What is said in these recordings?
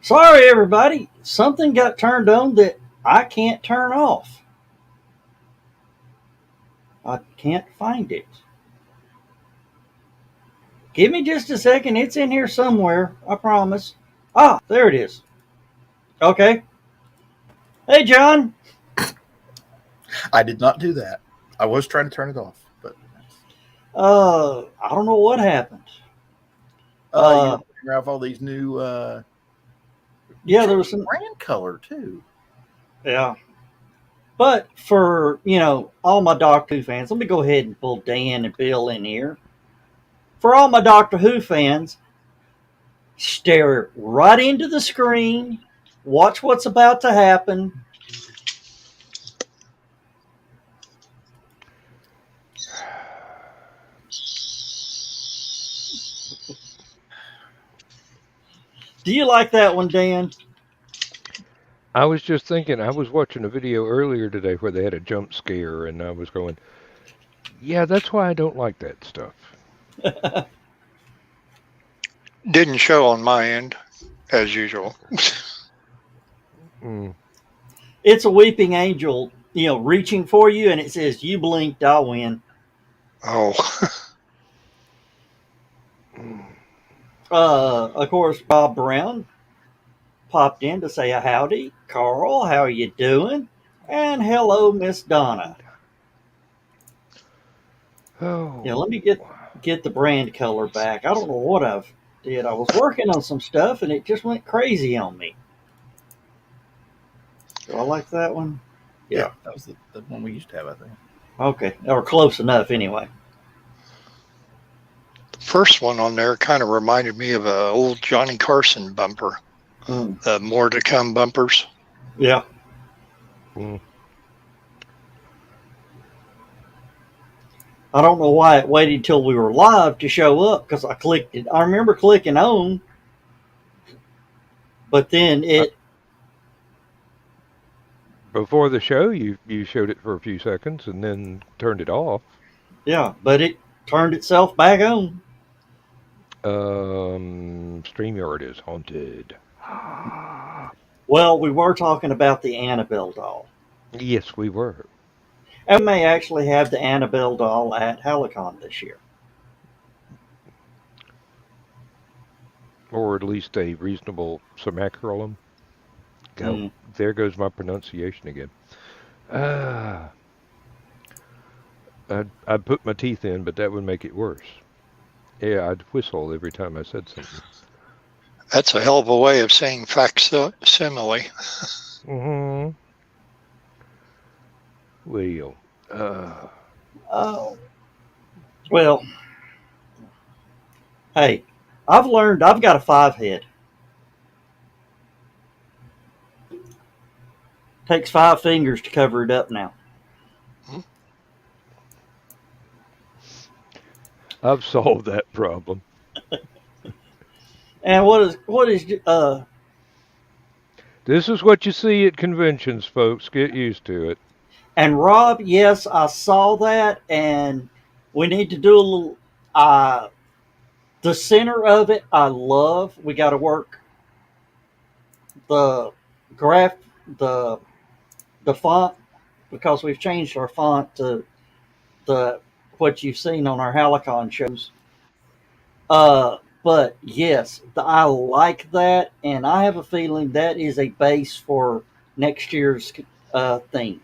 Sorry, everybody. Something got turned on that I can't turn off. I can't find it. Give me just a second. It's in here somewhere. I promise. Ah, there it is. Okay. Hey, John. I did not do that. I was trying to turn it off, but I don't know what happened. you Uh, were figuring out all these new. You yeah, there was changed some. brand color too. Yeah. But for, all my Doctor Who fans, let me go ahead and pull Dan and Bill in here. For all my Doctor Who fans, stare right into the screen, watch what's about to happen. Do you like that one, Dan? I was just thinking, I was watching a video earlier today where they had a jump scare, and I was going, yeah, that's why I don't like that stuff. Didn't show on my end, as usual. Mm. It's a weeping angel, reaching for you, and it says, "You blinked, I'll win." Oh, Of course, Bob Brown popped in to say a howdy. Carl, how are you doing? And hello, Miss Donna. Oh, Let me get the brand color back. I don't know what I've did. I was working on some stuff, and it just went crazy on me. Do I like that one? Yeah, that was the one we used to have, I think. Okay, or close enough anyway. the first one on there kind of reminded me of an old Johnny Carson bumper. The More to Come bumpers. Yeah. Mm. I don't know why it waited till we were live to show up because I clicked it. I remember clicking on, but then it. Before the show, you showed it for a few seconds and then turned it off. Yeah, but it turned itself back on. StreamYard is haunted. Well, we were talking about the Annabelle doll. Yes, we were. And we may actually have the Annabelle doll at HallowCon this year. Or at least a reasonable simulacrum. Oh, there goes my pronunciation again. I'd put my teeth in, but that would make it worse. Yeah, I'd whistle every time I said something. That's a hell of a way of saying facsimile. Mm-hmm. Well, Oh. Well, hey, I've learned I've got a 5 head. Takes 5 fingers to cover it up now. I've solved that problem. And what is This is what you see at conventions, folks. Get used to it. And Rob, yes, I saw that, and we need to do a little. The center of it, I love. We got to work the graph, the the font, because we've changed our font to the what you've seen on our HallowCon shows. But yes, I like that, and I have a feeling that is a base for next year's theme.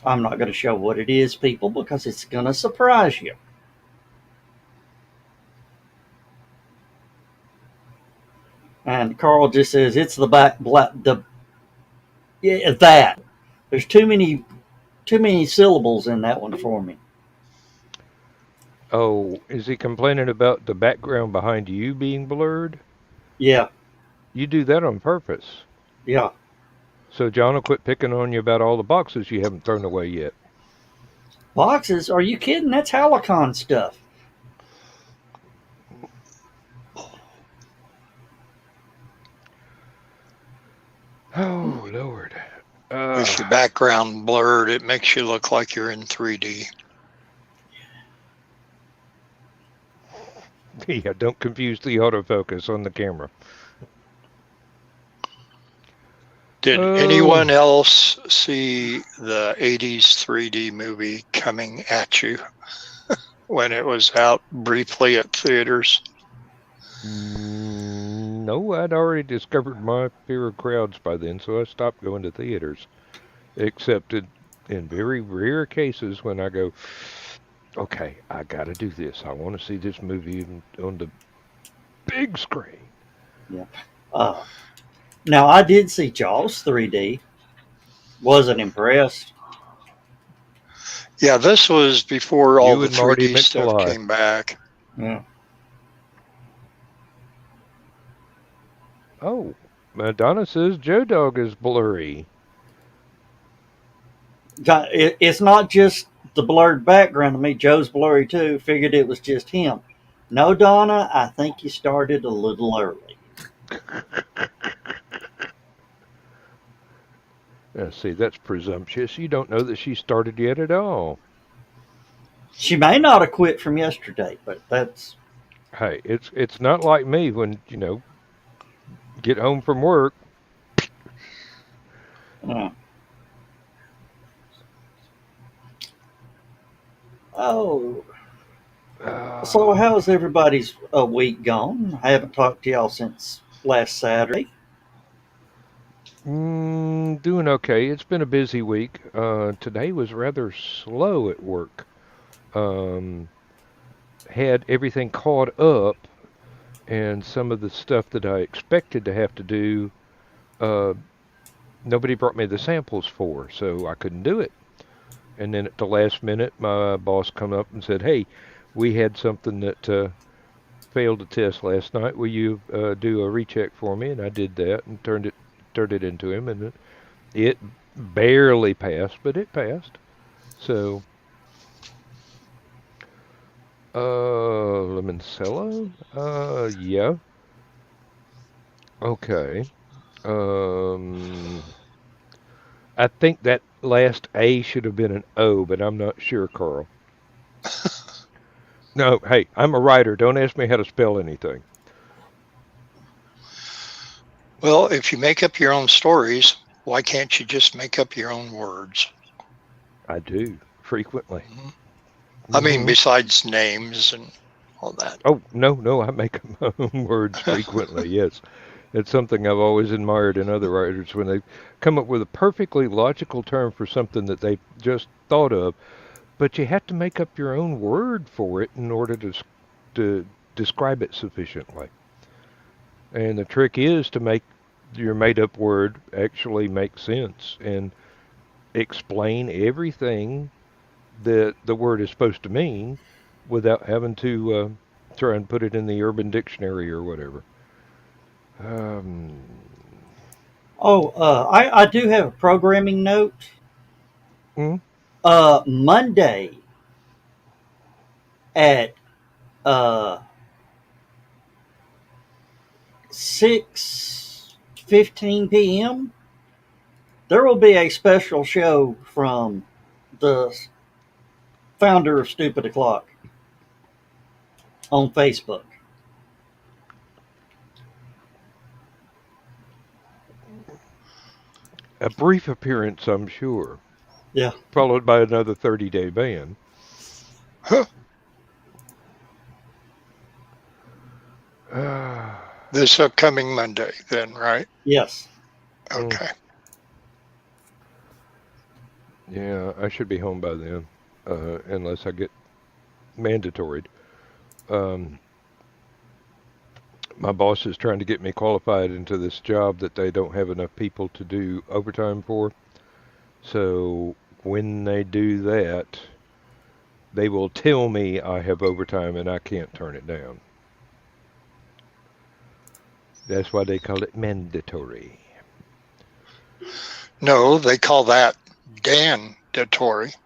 I'm not going to show what it is, people, because it's going to surprise you. And Carl just says it's the back black the yeah, that. There's too many syllables in that one for me. Oh, is he complaining about the background behind you being blurred? Yeah, You do that on purpose. yeah. So John will quit picking on you about all the boxes you haven't thrown away yet. Boxes? Are you kidding? That's HallowCon stuff. Oh, Lord. With your background blurred, it makes you look like you're in 3D. Yeah, don't confuse the autofocus on the camera. Did Oh. anyone else see the 80s 3D movie Coming at You when it was out briefly at theaters? No, I'd already discovered my fear of crowds by then, so I stopped going to theaters. Except in very rare cases when I go, okay, I gotta do this. I want to see this movie on the big screen. Yeah. Now, I did see Jaws 3D. Wasn't impressed. Yeah, this was before all You the and Marty 3D stuff McFly. came back. Yeah. Oh, Madonna says Joe Dog is blurry. It's not just the blurred background to me. Joe's blurry too. Figured it was just him. No, Donna, I think you started a little early. See, that's presumptuous. You don't know that she started yet at all. She may not have quit from yesterday, but that's... Hey, it's not like me when, get home from work. Oh. So how's everybody's week gone? I haven't talked to y'all since last Saturday. Doing okay. It's been a busy week. Today was rather slow at work. Had everything caught up, and some of the stuff that I expected to have to do, nobody brought me the samples for, so I couldn't do it. And then at the last minute, my boss come up and said, "Hey, we had something that failed a test last night. Will you do a recheck for me?" And I did that and turned it into him, and it barely passed, but it passed. So, Lemoncello? Yeah. Okay. I think that last A should have been an O, but I'm not sure, Carl. No, hey, I'm a writer. Don't ask me how to spell anything. Well, if you make up your own stories, why can't you just make up your own words? I do, frequently. I mean, besides names and all that. Oh, no, I make up my own words frequently, yes. It's something I've always admired in other writers when they come up with a perfectly logical term for something that they just thought of, but you have to make up your own word for it in order to describe it sufficiently. And the trick is to make your made-up word actually make sense and explain everything that the word is supposed to mean without having to try and put it in the Urban Dictionary or whatever. I do have a programming note. Monday at 6:15 p.m. there will be a special show from the founder of Stupid O'Clock on Facebook. A brief appearance, I'm sure. Yeah. Followed by another 30-day ban. Huh. This upcoming Monday, then, right? Yes. Okay. Yeah, I should be home by then, unless I get mandatoried. My boss is trying to get me qualified into this job that they don't have enough people to do overtime for. So when they do that, they will tell me I have overtime and I can't turn it down. That's why they call it mandatory. No, they call that Dan-datory.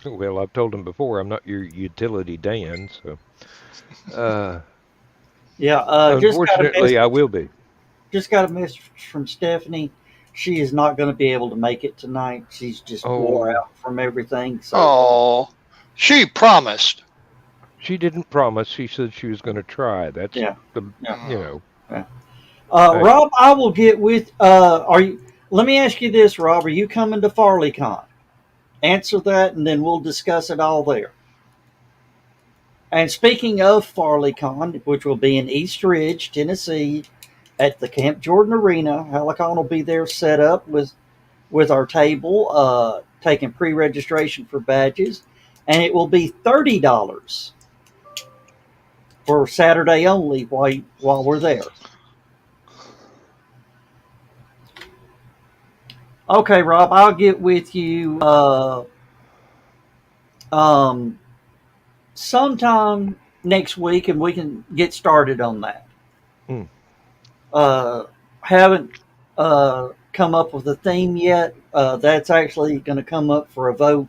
Well, I've told them before, I'm not your utility Dan, so... unfortunately, I will be. Just got a message from Stephanie. She is not going to be able to make it tonight. She's just wore out from everything. So. Oh, she promised. She didn't promise. She said she was going to try. That's Yeah. the, Yeah. you know. Yeah. Hey, Rob, I will get with. Are you? Let me ask you this, Rob. Are you coming to FarleyCon? Answer that, and then we'll discuss it all there. And speaking of FarleyCon, which will be in East Ridge, Tennessee, at the Camp Jordan Arena, HallowCon will be there set up with our table, taking pre-registration for badges, and it will be $30 for Saturday only while we're there. Okay, Rob, I'll get with you um, sometime next week, and we can get started on that. mm, Haven't come up with a theme yet. That's actually going to come up for a vote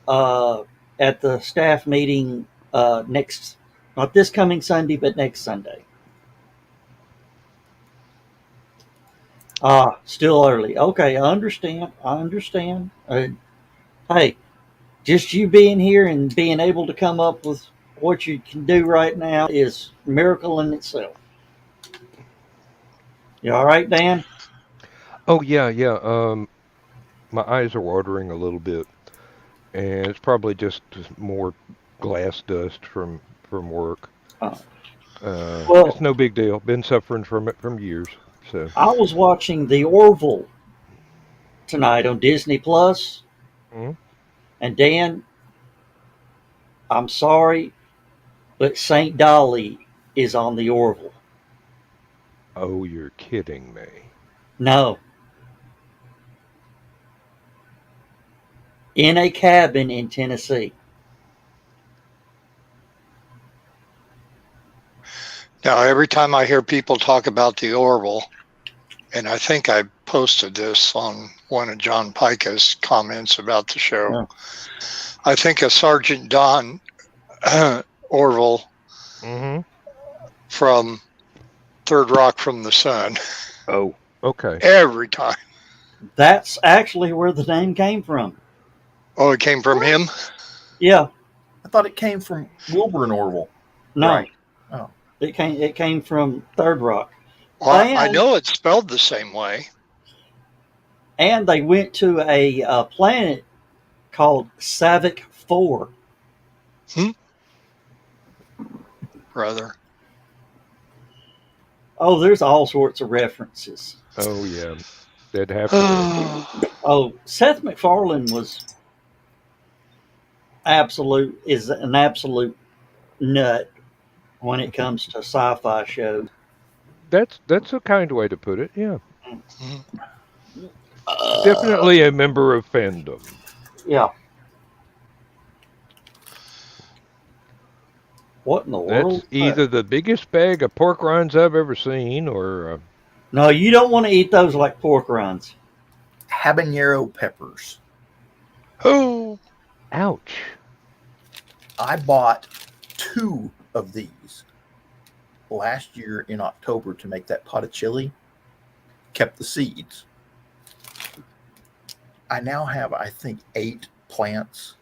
uh, at the staff meeting next, not this coming Sunday, but next Sunday. Still early. Okay, I understand. I understand. Hey, just you being here and being able to come up with what you can do right now is a miracle in itself. You all right, Dan? oh yeah, yeah. My eyes are watering a little bit, and it's probably just more glass dust from work. Uh, well, It's no big deal. Been suffering from it from years. So, I was watching The Orville tonight on Disney Plus, mm, and Dan, I'm sorry, but Saint Dolly is on The Orville. oh, you're kidding me. No, in a cabin in Tennessee. Now, every time I hear people talk about the Orville, and I think I posted this on one of John Pica's comments about the show, Yeah. I think of Sergeant Don Orville Mm-hmm. from Third Rock from the Sun Oh, okay. every time. That's actually where the name came from. Oh, it came from him? Yeah, I thought it came from Wilbur and Orville. no, Right. Oh. it came from Third Rock. Well, I And know it's spelled the same way. and they went to a planet called Savick 4. Brother. Oh, there's all sorts of references. Oh yeah, that'd have to be. Oh, Seth MacFarlane is an absolute nut when it comes to sci-fi shows. That's a kind way to put it. Yeah, Uh, definitely a member of fandom. yeah. What in the world? That's either the biggest bag of pork rinds I've ever seen, or No, you don't want to eat those like pork rinds. Habanero peppers. Oh, ouch. I bought 2 of these last year in October to make that pot of chili. Kept the seeds. I now have, I think, 8 plants.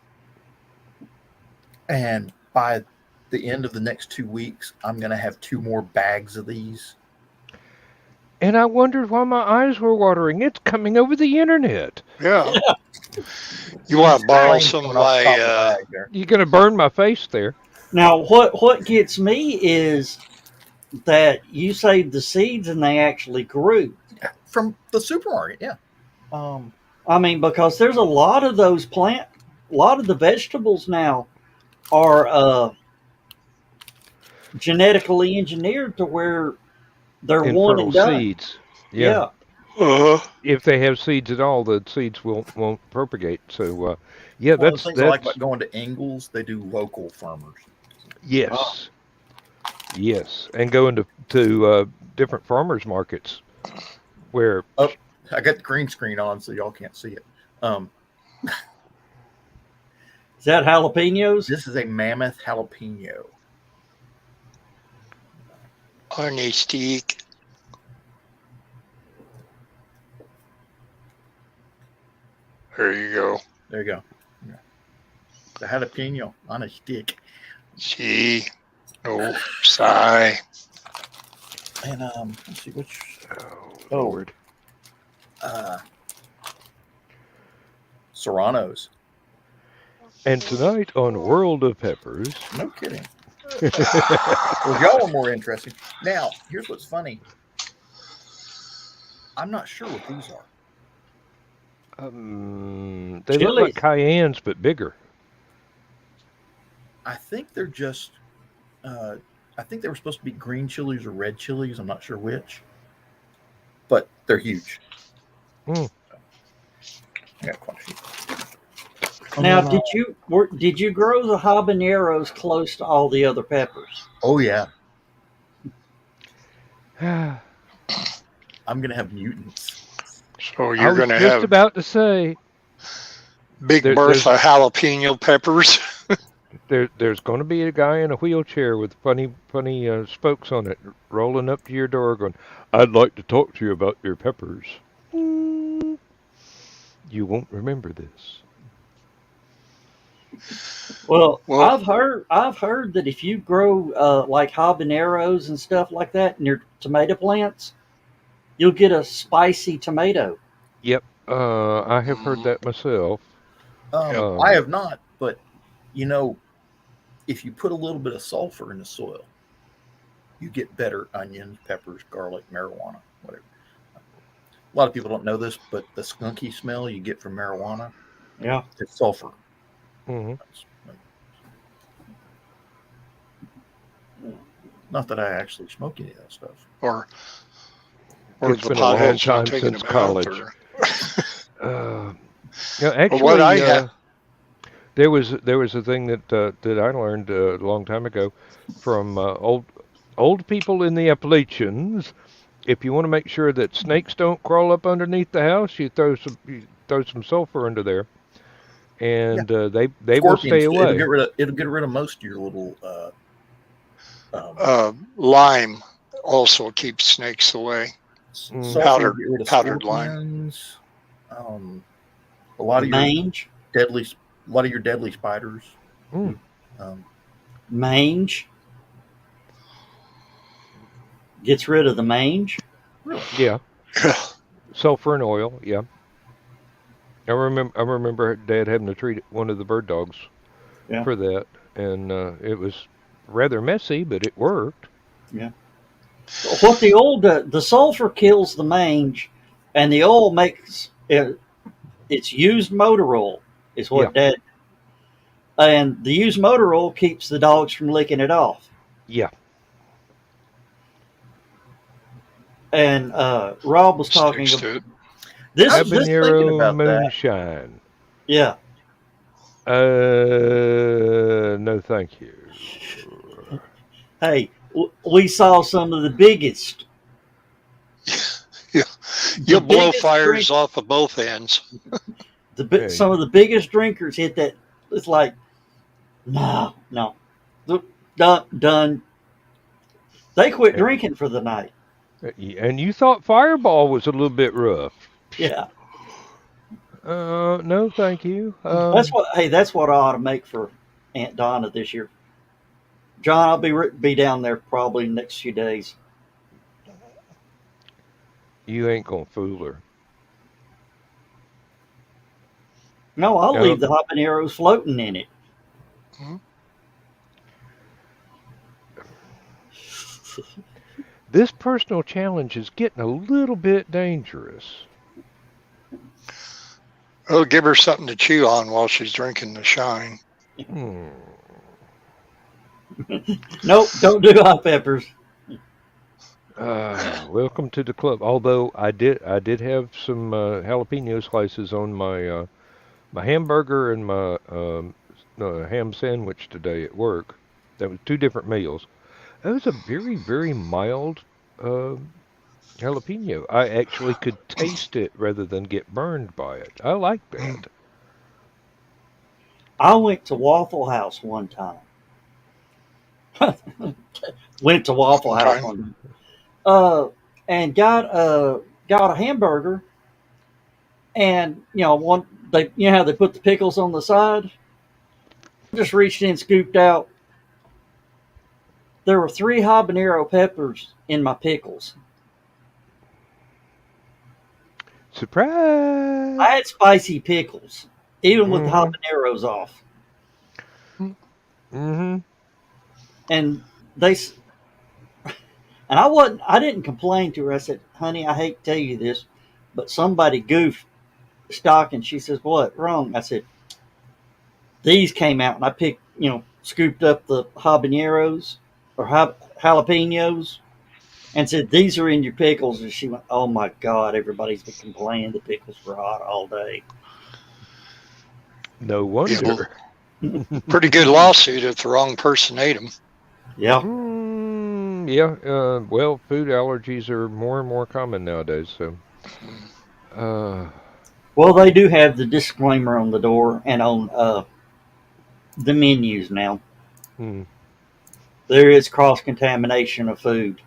And by the end of the next 2 weeks, I'm going to have 2 more bags of these. And I wondered why my eyes were watering. It's coming over the internet. yeah. You want to borrow Flames some of coming off the top of the my bag there. You're gonna burn my face there. Now, what gets me is that you saved the seeds and they actually grew. From the supermarket, yeah. I mean, because there's a lot of those a lot of the vegetables now are genetically engineered to where they're one and Infertile done. seeds. Yeah. Yeah. If they have seeds at all, the seeds won't propagate. So, yeah, One of the that's things I like about going to Ingles, they do local farmers. yes, yes, and going to different farmers markets where Oh, I got the green screen on, so y'all can't see it. Is that jalapenos? This is a mammoth jalapeno. honey stick. There you go. There you go. Yeah. The jalapeno on a stick. Gee. Oh, sigh. And let's see which. Oh, Oh. Lord. Serranos. And tonight on World of Peppers. No kidding. Well, y'all are more interesting. Now, here's what's funny. I'm not sure what these are. They look like Chilies. cayennes, but bigger. I think they're just. I think they were supposed to be green chilies or red chilies. I'm not sure which, but they're huge. Mm. I got quite a few. Now, did you grow the habaneros close to all the other peppers? Oh yeah, I'm gonna have mutants. So I you're was going to just have about to say Big Bertha jalapeno peppers. there's going to be a guy in a wheelchair with funny spokes on it rolling up to your door going, I'd like to talk to you about your peppers. You won't remember this. Well, Well, I've heard that if you grow like habaneros and stuff like that in your tomato plants, you'll get a spicy tomato. Yep, I have heard that myself. Yep. I have not, but you know, if you put a little bit of sulfur in the soil, you get better onions, peppers, garlic, marijuana, whatever. A lot of people don't know this, but the skunky smell you get from marijuana, Yeah. it's sulfur. Hmm. Not that I actually smoke any of that stuff. or It's the been a long potheads time not taking since a bath. college. Or, Actually, what I have, there was a thing that I learned a long time ago from old people in the Appalachians. If you want to make sure that snakes don't crawl up underneath the house, you throw some sulfur under there, Yeah, and they will stay scorpions. away. It'll get rid of most of your little. lime also keeps snakes away. Sulfur will get rid of Powdered lime. scorpions. A lot of your Mange. deadly, a lot of your deadly spiders. Mm. Mange gets rid of the mange. Really? Yeah, sulfur and oil. Yeah, I remember Dad having to treat one of the bird dogs Yeah. for that, and it was rather messy, but it worked. Yeah. What the oil the sulfur kills the mange, and the oil makes it. It's used motor oil, is what Dad. And the used motor oil keeps the dogs from licking it off. Yeah. And Rob was talking Sticks about to it. this. Habanero about that. moonshine. Yeah. No, thank you. Hey, we saw some of the biggest. Yeah. the You'll blow biggest fires drink- off of both ends. Hey. Some of the biggest drinkers hit that. It's like, no, done. They quit drinking for the night. And you thought Fireball was a little bit rough. Yeah, No, thank you. that's what. Hey, that's what I ought to make for Aunt Donna this year. John, I'll be down there probably in the next few days. You ain't gonna fool her. No, I'll Yeah. leave the habaneros floating in it. This personal challenge is getting a little bit dangerous. Oh, give her something to chew on while she's drinking the shine. Nope, don't do hot peppers. Welcome to the club. Although I did have some jalapeno slices on my my hamburger and my ham sandwich today at work. That was two different meals. That was a very, very mild jalapeno. I actually could taste it rather than get burned by it. I like that. I went to Waffle House one time. Went to Waffle House one time. And got a hamburger, and how they put the pickles on the side. Just reached in, scooped out there were 3 habanero peppers in my pickles. Surprise! I had spicy pickles, even with the Mhm. habaneros off. Mm-hmm. And they, and I didn't complain to her. I said, honey, I hate to tell you this, but somebody goofed stock. And she says, what, wrong? I said, these came out and I picked, scooped up the habaneros or jalapenos and said, these are in your pickles. And she went, oh my God, everybody's been complaining the pickles were hot all day. No wonder. Pretty good lawsuit if the wrong person ate them. Yeah. Yeah. Well, food allergies are more and more common nowadays. So, Well, they do have the disclaimer on the door and on the menus now. hmm. There is cross contamination of food.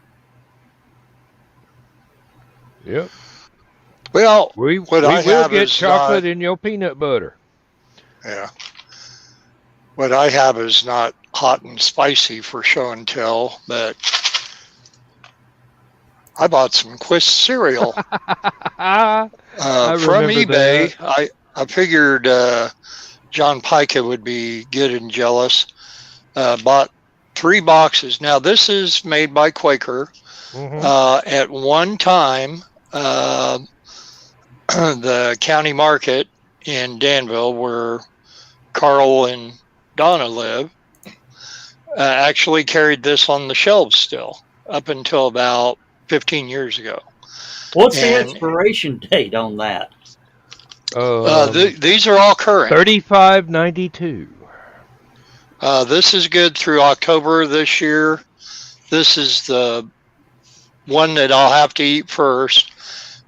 Yep. Well, We what I will have get is chocolate not, in your peanut butter. yeah. What I have is not hot and spicy for show and tell, but I bought some Quist cereal I from remember eBay. that. I figured John Pica would be good and jealous. Bought 3 boxes. Now, this is made by Quaker. Mm-hmm. At one time, the county market in Danville, where Carl and Donna live, actually carried this on the shelves still up until about 15 years ago. What's the And expiration date on that? these are all current. $35.92. This is good through October this year. This is the one that I'll have to eat first.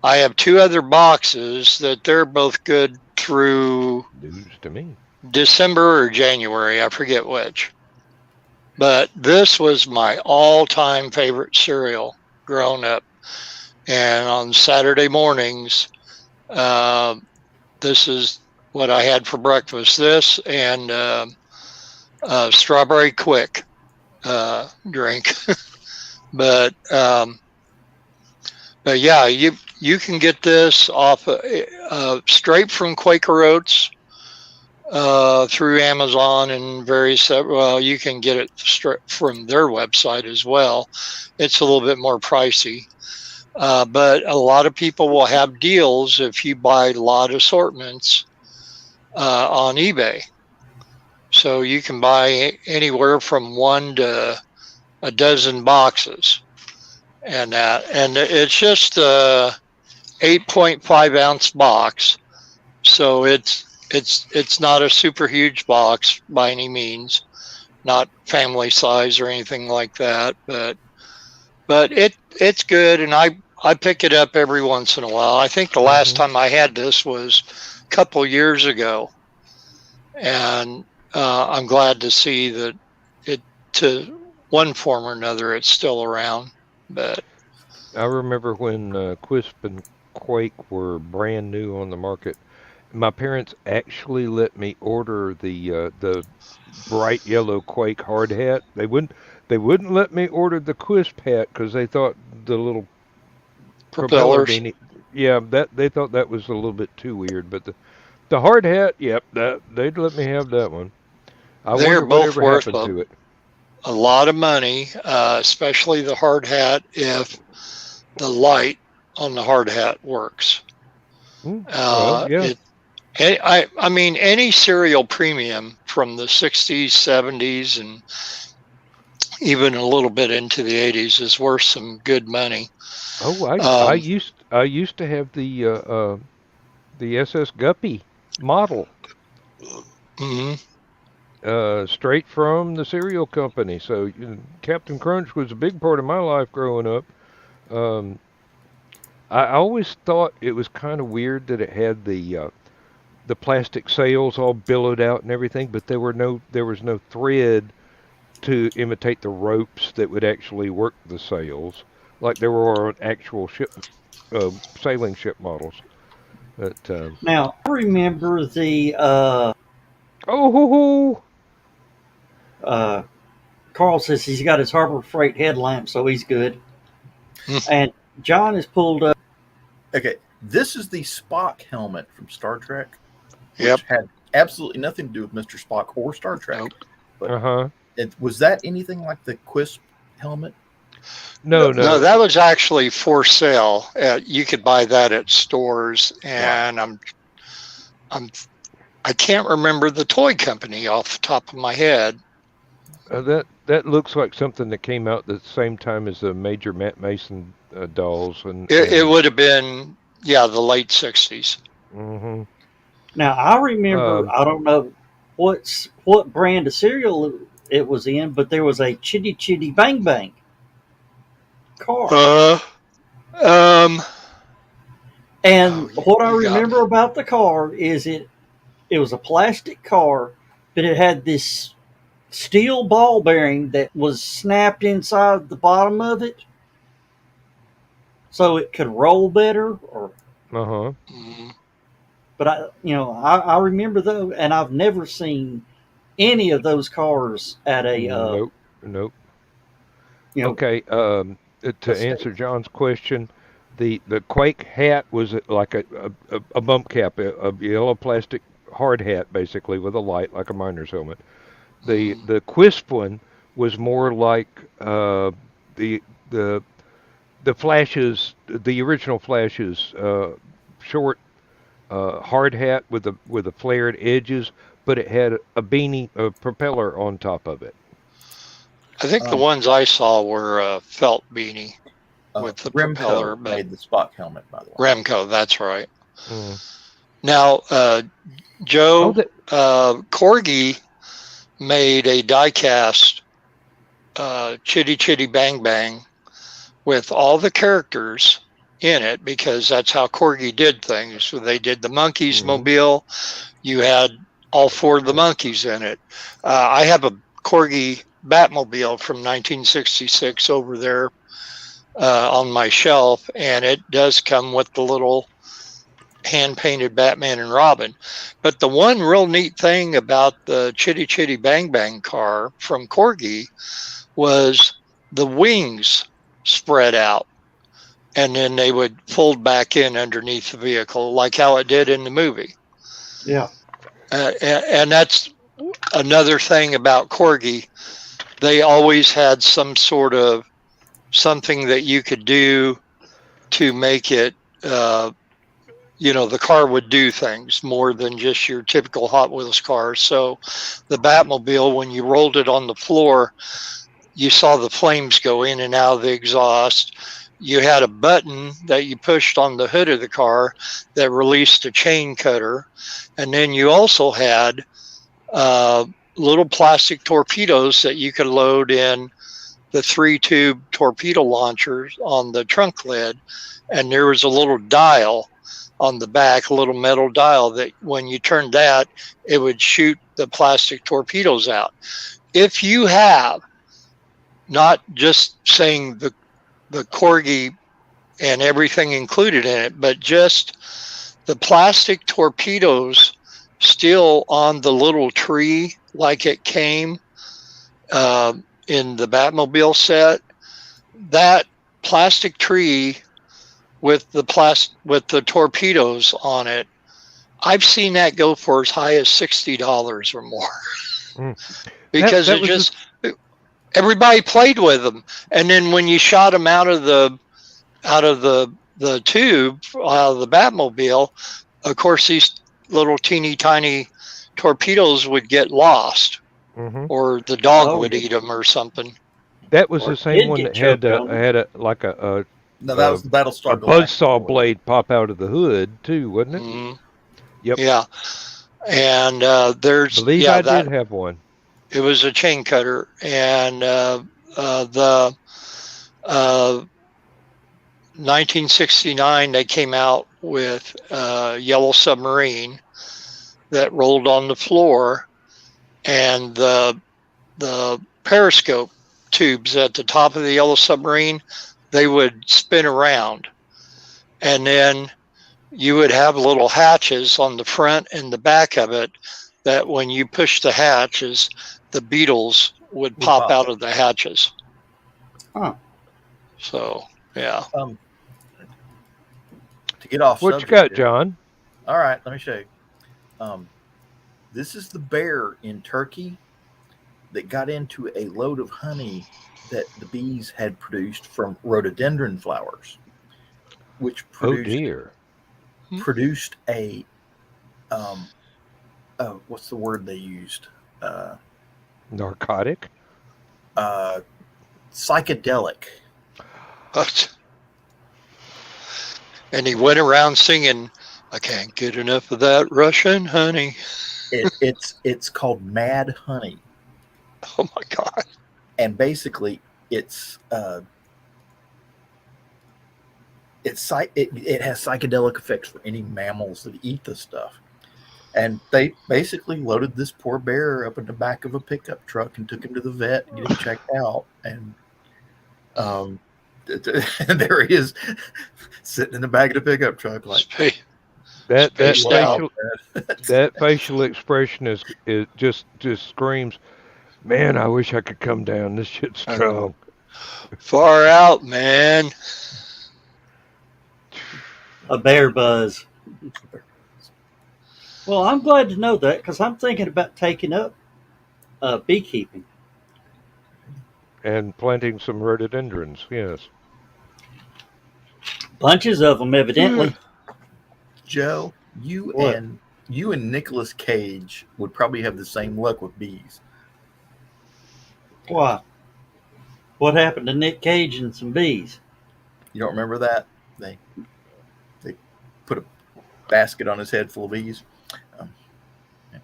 I have 2 other boxes that they're both good through News to me. December or January. I forget which. But this was my all-time favorite cereal growing up. And on Saturday mornings, this is what I had for breakfast. This and strawberry quick drink. but yeah, you can get this off straight from Quaker Oats through Amazon and various. Well, you can get it straight from their website as well. It's a little bit more pricey, but a lot of people will have deals if you buy lot assortments on eBay. So you can buy anywhere from 1 to a dozen boxes, and it's just a 8.5 ounce box, so it's not a super huge box by any means, not family size or anything like that, but it's good, and I pick it up every once in a while. I think the last time I had this was a couple years ago, and I'm glad to see that it, to one form or another, it's still around. But I remember when Quisp and Quake were brand new on the market. My parents actually let me order the bright yellow Quake hard hat. They wouldn't let me order the Quisp hat because they thought the little propeller propellers. beanie. Yeah, that they thought that was a little bit too weird. But the hard hat, yep, that they'd let me have that one. I They're wonder both whatever worth happened to it. a lot of money, especially the hard hat if the light on the hard hat works. Well, yeah. I mean, any cereal premium from the 60s, 70s, and even a little bit into the 80s is worth some good money. Oh, I used to have the SS Guppy model. Straight from the cereal company. So Captain Crunch was a big part of my life growing up. I always thought it was kind of weird that it had the plastic sails all billowed out and everything, but there was no thread to imitate the ropes that would actually work the sails, like there were on actual sailing ship models. But Now, I remember the oh, uh, Carl says he's got his Harbor Freight headlamp, so he's good. And John has pulled up. Okay, this is the Spock helmet from Star Trek, which Yep. had absolutely nothing to do with Mr. Spock or Star Trek. Nope. But was that anything like the Quisp helmet? No. No, that was actually for sale. You could buy that at stores, and I can't remember the toy company off the top of my head. That looks like something that came out at the same time as the Major Matt Mason dolls, and It would have been the late '60s. Mhm. Now I remember. I don't know what brand of cereal it was in, but there was a Chitty Chitty Bang Bang car. And what I remember about the car is it was a plastic car, but it had this steel ball bearing that was snapped inside the bottom of it, so it could roll better. But I remember though, and I've never seen any of those cars at a nope. Okay. To answer John's question, the Quake hat was like a bump cap, a yellow plastic hard hat, basically with a light like a miner's helmet. The Quisp one was more like the Flashes, the original Flashes, short hard hat with the flared edges, but it had a beanie, a propeller on top of it. I think the ones I saw were felt beanie with the Remco propeller. Made the Spock helmet, by the way. Remco, that's right. Now, Joe, Corgi made a die-cast Chitty Chitty Bang Bang with all the characters in it, because that's how Corgi did things. So they did the Monkeys mobile. You had all 4 of the monkeys in it. I have a Corgi Batmobile from 1966 over there on my shelf, and it does come with the little hand-painted Batman and Robin. But the one real neat thing about the Chitty Chitty Bang Bang car from Corgi was the wings spread out, and then they would fold back in underneath the vehicle, like how it did in the movie. Yeah. And that's another thing about Corgi. They always had some sort of something that you could do to make it, the car would do things more than just your typical Hot Wheels car. So the Batmobile, when you rolled it on the floor, you saw the flames go in and out of the exhaust. You had a button that you pushed on the hood of the car that released a chain cutter. And then you also had little plastic torpedoes that you could load in the 3-tube torpedo launchers on the trunk lid. And there was a little dial on the back, a little metal dial that when you turned that, it would shoot the plastic torpedoes out. If you have, not just saying the Corgi and everything included in it, but just the plastic torpedoes still on the little tree like it came in the Batmobile set, that plastic tree with the torpedoes on it, I've seen that go for as high as $60 or more. Because everybody played with them, and then when you shot them out of the tube, out of the Batmobile, of course these little teeny tiny torpedoes would get lost, or the dog would eat them or something. That was the same one that had a no, that was the Battlestar buzzsaw blade pop out of the hood too, wasn't it? Yep. Yeah, and I did have one. It was a chain cutter, and the 1969 they came out with Yellow Submarine that rolled on the floor, and the periscope tubes at the top of the Yellow Submarine, they would spin around, and then you would have little hatches on the front and the back of it that when you push the hatches, the Beatles would pop pop out of the hatches. Huh. So yeah. To get off What you subject got, here- John? All right, let me show you. This is the bear in Turkey that got into a load of honey that the bees had produced from rhododendron flowers, which Oh dear. produced a what's the word they used? Narcotic? Psychedelic. And he went around singing, "I can't get enough of that Russian honey." It's called mad honey, Oh my God. and basically it has psychedelic effects for any mammals that eat the stuff. And they basically loaded this poor bear up in the back of a pickup truck and took him to the vet to get him checked out. And there he is, sitting in the back of the pickup truck, like That Spaced out. facial expression is just screams, man, I wish I could come down. This shit's strong. Far out, man. A bear buzz. Well, I'm glad to know that because I'm thinking about taking up beekeeping. And planting some rhododendrons, yes. Bunches of them, evidently. Joe, you What? and Nicolas Cage would probably have the same luck with bees. Why? What happened to Nick Cage and some bees? You don't remember that? They put a basket on his head full of bees.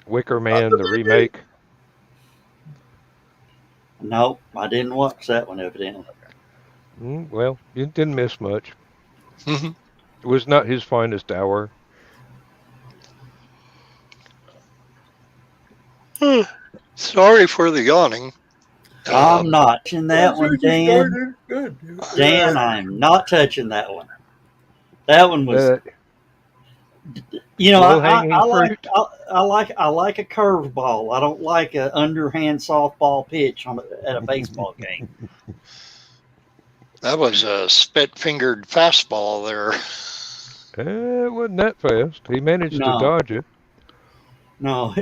Wicker Man, the remake. No, I didn't watch that one, evidently. Well, you didn't miss much. Mhm. It was not his finest hour. Sorry for the yawning. I'm not touching that one, Dan. Good. Dan, I'm not touching that one. That one was, you know, low-hanging I like fruit. I like a curveball. I don't like an underhand softball pitch at a baseball game. That was a spit-fingered fastball there. It wasn't that fast. He managed to No. dodge it. No,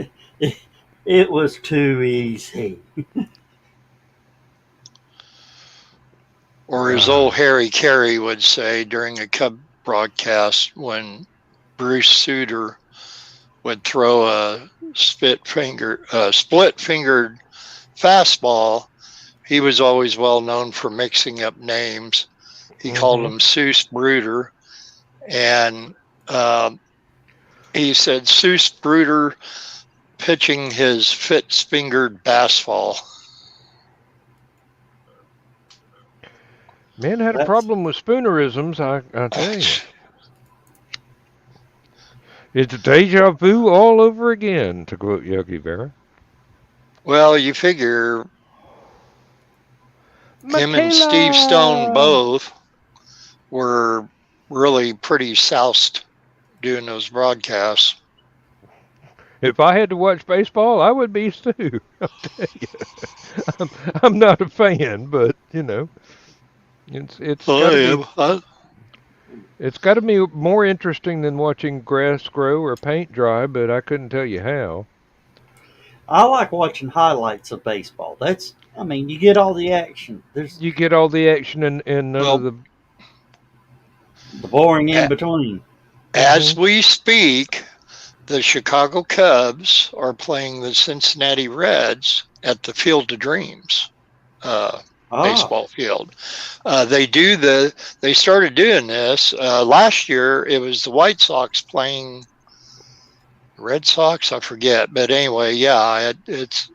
it was too easy. Or as old Harry Carey would say during a Cub broadcast when Bruce Sutter would throw a split-fingered fastball, he was always well known for mixing up names. He called him Seuss Bruder. And he said Seuss Bruder pitching his fingered bassball. Man had a problem with spoonerisms, I tell you. It's deja vu all over again, to quote Yogi Berra. Well, you figure him and Steve Stone both were really pretty soused doing those broadcasts. If I had to watch baseball, I would be too. I'll tell you. I'm not a fan, but you know, it's got to be more interesting than watching grass grow or paint dry. But I couldn't tell you how. I like watching highlights of baseball. You get all the action. You get all the action and none of the boring in between. As we speak, the Chicago Cubs are playing the Cincinnati Reds at the Field of Dreams baseball field. They started doing this last year. It was the White Sox playing Red Sox, I forget, but anyway, yeah, it's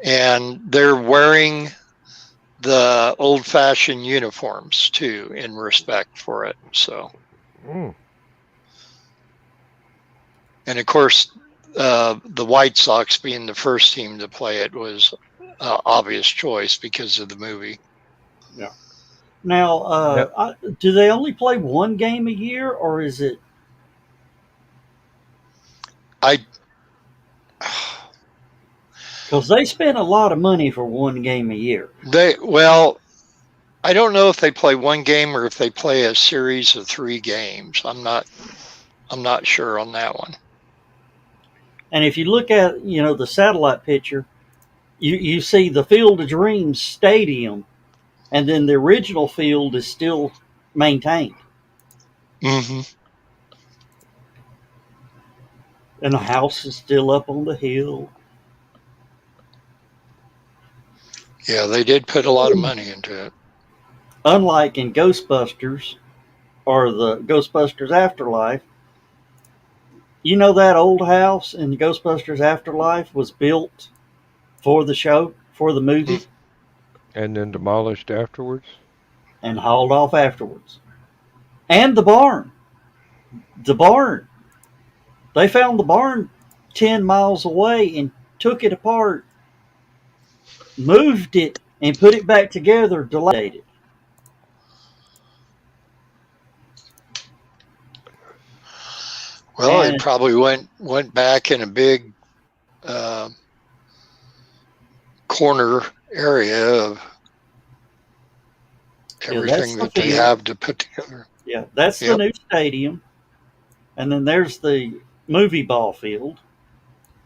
and they're wearing the old-fashioned uniforms too, in respect for it. So, and of course, the White Sox being the first team to play it was obvious choice because of the movie. Yeah. Now, do they only play one game a year, or is it? Because they spend a lot of money for one game a year. I don't know if they play one game or if they play a series of 3 games. I'm not sure on that one. And if you look at, the satellite picture, you see the Field of Dreams stadium, and then the original field is still maintained. Mm-hmm. And the house is still up on the hill. Yeah, they did put a lot of money into it. Unlike in Ghostbusters or the Ghostbusters Afterlife, that old house in Ghostbusters Afterlife was built for the show, for the movie, And then demolished afterwards? and hauled off afterwards. And the barn. The barn. They found the barn 10 miles away and took it apart, moved it, and put it back together, delayed it. Well, And it probably went back in a big corner area of everything that they have to put together. Yeah, that's the new stadium. And then there's the movie ball field.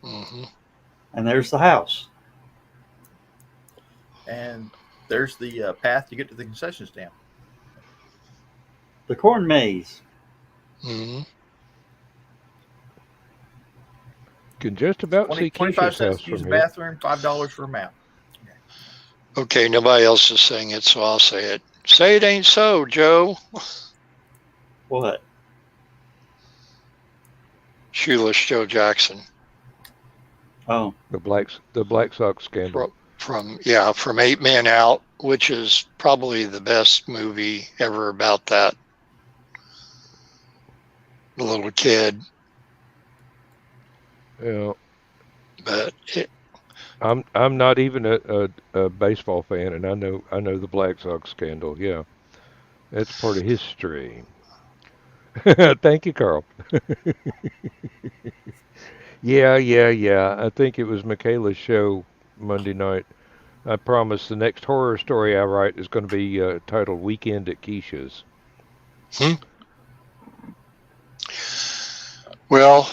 Mm-hmm. And there's the house. And there's the path to get to the concession stand. The corn maze. Mm-hmm. Can just about see 25 Keisha's cents house to use from the here. bathroom, $5 for a map. Okay, nobody else is saying it, so I'll say it. Say it ain't so, Joe. What? Shoeless Joe Jackson. Oh, The Black Sox scandal. From 8 Men Out, which is probably the best movie ever about that little kid. Yeah. But I'm not even a baseball fan, and I know the Black Sox scandal. Yeah, it's part of history. Thank you, Carl. Yeah. I think it was Michaela's show Monday night. I promise the next horror story I write is going to be titled "Weekend at Keisha's." Well,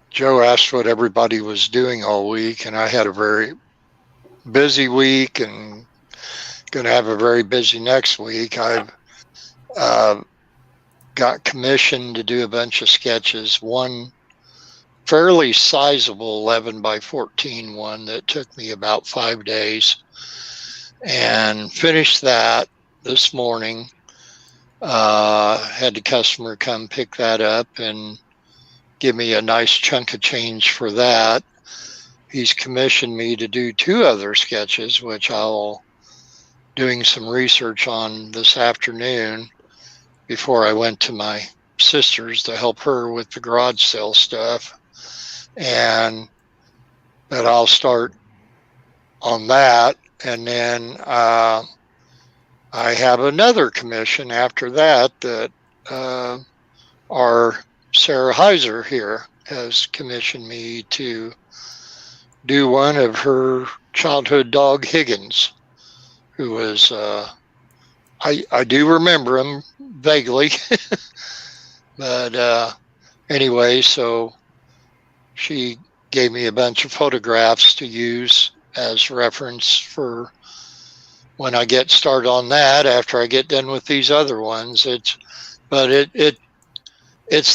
Joe asked what everybody was doing all week, and I had a very busy week and going to have a very busy next week. I've got commissioned to do a bunch of sketches. One fairly sizable 11 by 14 one that took me about 5 days, and finished that this morning. Had the customer come pick that up and give me a nice chunk of change for that. He's commissioned me to do 2 other sketches, which I'll doing some research on this afternoon before I went to my sister's to help her with the garage sale stuff. And but I'll start on that, and then I have another commission after that our Sarah Heiser here has commissioned me to do one of her childhood dog, Higgins, who was, I do remember him vaguely, but anyway, so she gave me a bunch of photographs to use as reference for when I get started on that after I get done with these other ones. It's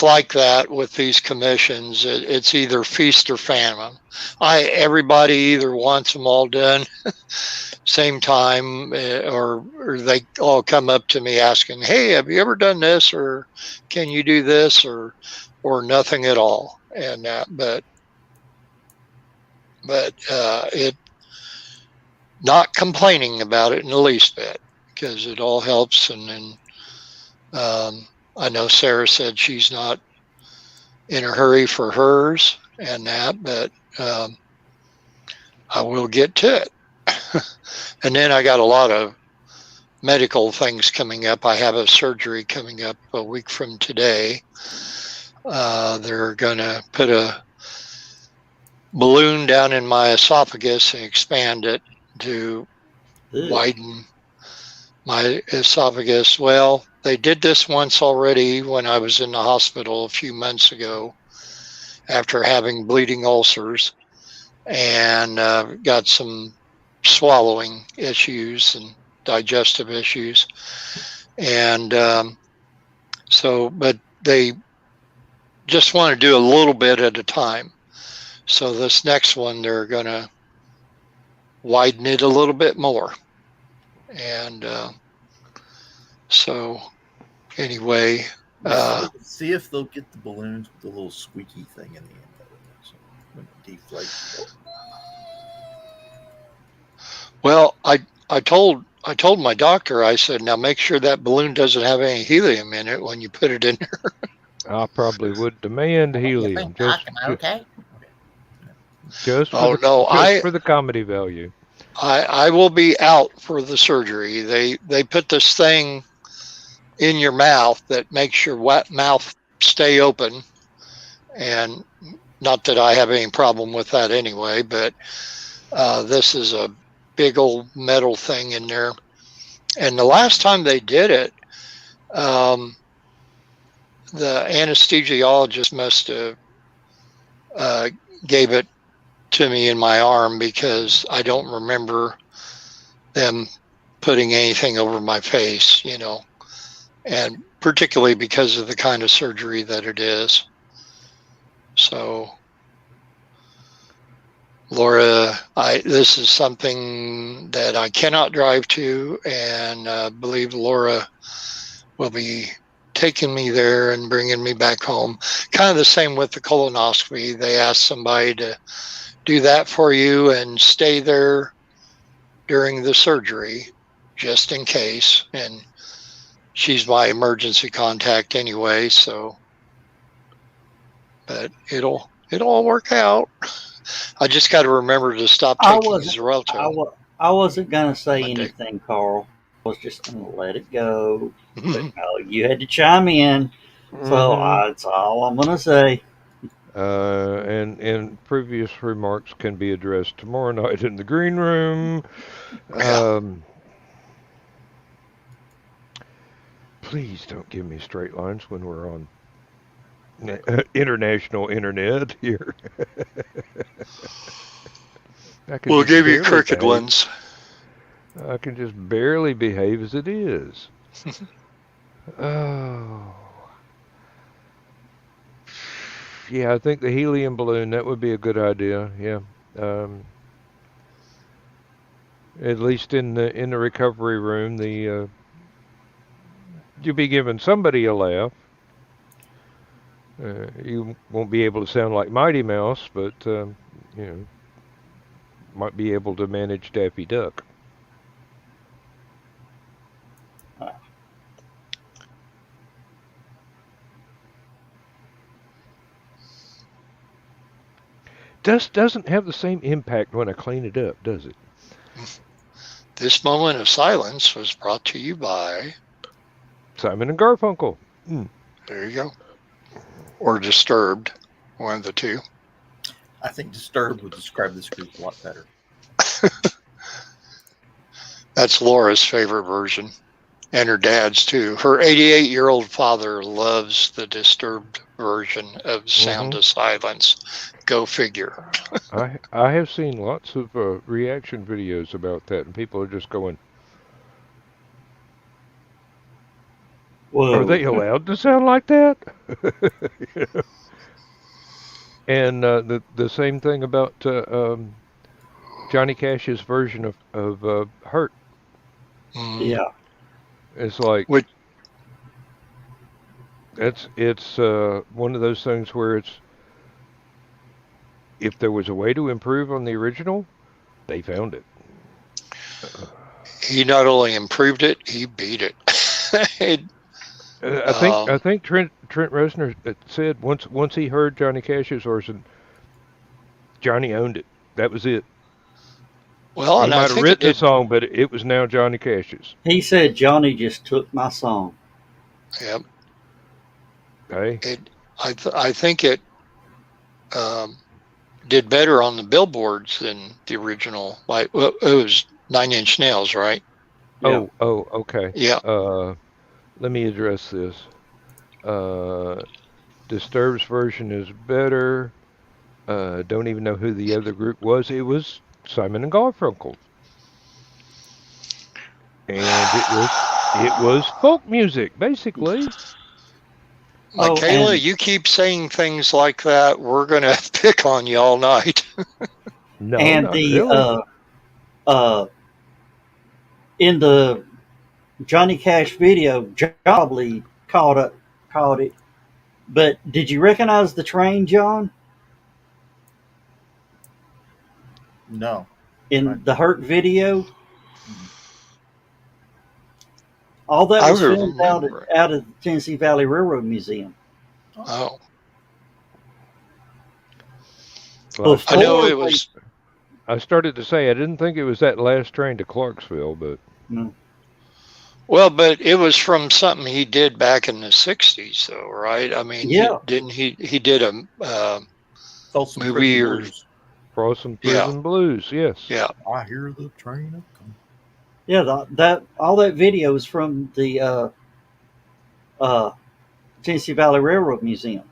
like that with these commissions. It's either feast or famine. Everybody either wants them all done same time, or they all come up to me asking, "Hey, have you ever done this, or can you do this, or nothing at all?" And but it not complaining about it in the least bit, because it all helps. And then I know Sarah said she's not in a hurry for hers and that, but I will get to it. And then I got a lot of medical things coming up. I have a surgery coming up a week from today. They're going to put a balloon down in my esophagus and expand it to Ew. widen my esophagus. Well, they did this once already when I was in the hospital a few months ago after having bleeding ulcers, and got some swallowing issues and digestive issues. And but they just want to do a little bit at a time. So this next one, they're going to widen it a little bit more. And so anyway, see if they'll get the balloons with the little squeaky thing in the end of it. So when it deflates. Well, I told my doctor, I said, now make sure that balloon doesn't have any helium in it when you put it in there. I probably would demand helium Okay. just Oh, for no, for the comedy value. I will be out for the surgery. They put this thing in your mouth that makes your mouth stay open, and not that I have any problem with that anyway, but this is a big old metal thing in there. And the last time they did it, the anesthesiologist must have gave it to me in my arm, because I don't remember them putting anything over my face, and particularly because of the kind of surgery that it is. So, Laura, this is something that I cannot drive to, and believe Laura will be taking me there and bringing me back home. Kind of the same with the colonoscopy. They asked somebody to do that for you and stay there during the surgery, just in case. And she's my emergency contact anyway, so. But it'll all work out. I just got to remember to stop taking Xarelto. I wasn't going to say Monday. anything, Carl. I was just going to let it go. But you had to chime in, so that's all I'm going to say. And previous remarks can be addressed tomorrow night in the green room. Yeah. Please don't give me straight lines when we're on international internet here. We'll give you crooked ones. I can just barely behave as it is. Oh. Yeah, I think the helium balloon, that would be a good idea. Yeah. At least in the recovery room, you'll be giving somebody a laugh. You won't be able to sound like Mighty Mouse, but might be able to manage Daffy Duck. Doesn't have the same impact when I clean it up, does it? This moment of silence was brought to you by Simon and Garfunkel. There you go. Or Disturbed, one of the two. I think Disturbed would describe this group a lot better. That's Laura's favorite version, and her dad's too. Her 88-year-old father loves the Disturbed version of Sound of Silence. Go figure. I have seen lots of reaction videos about that, and people are just going, Whoa. are they allowed to sound like that? And the same thing about Johnny Cash's version of Hurt. Yeah. It's like, it's one of those things where it's, if there was a way to improve on the original, they found it. He not only improved it, he beat it. I think Trent Reznor said once he heard Johnny Cash's version, Johnny owned it. That was it. Well, he might have written the song, but it was now Johnny Cash's. He said Johnny just took my song. Yep. Hey. I think it did better on the billboards than the original. Like, well, it was 9 Inch Nails, right? Yeah. Oh, okay. Yeah. Let me address this. Disturbed's version is better. Don't even know who the other group was. It was Simon and Garfunkel, and it was folk music basically. Michaela, and- you keep saying things like that. We're gonna pick on you all night. No, and not the really. in the Johnny Cash video, Jobly caught it. But did you recognize the train, John, No. in the Hurt video? All that I was filmed remember. out of the Tennessee Valley Railroad Museum. Oh, Well, I know Before it was. I started to say I didn't think it was that last train to Clarksville, but Well, but it was from something he did back in the '60s, though, right? I mean, Yeah. didn't he? He did a Folsom movie Prison or Blues. Folsom Yeah. Prison Blues, yes. yeah. I hear the train a coming. yeah, that all that video is from the Tennessee Valley Railroad Museum,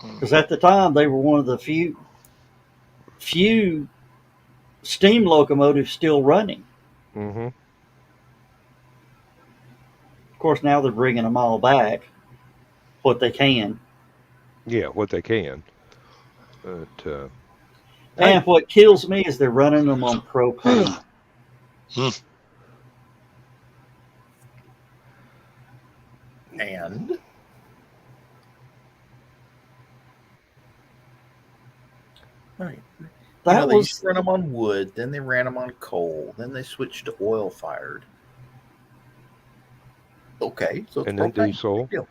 because at the time they were one of the few steam locomotives still running. Mm-hmm. Of course, now they're bringing them all back, what they can. Yeah, what they can. But And what kills me is they're running them on propane. And right. That They was used to run them on wood, then they ran them on coal, then they switched to oil fired. Okay, so it's and then propane. diesel. Big deal.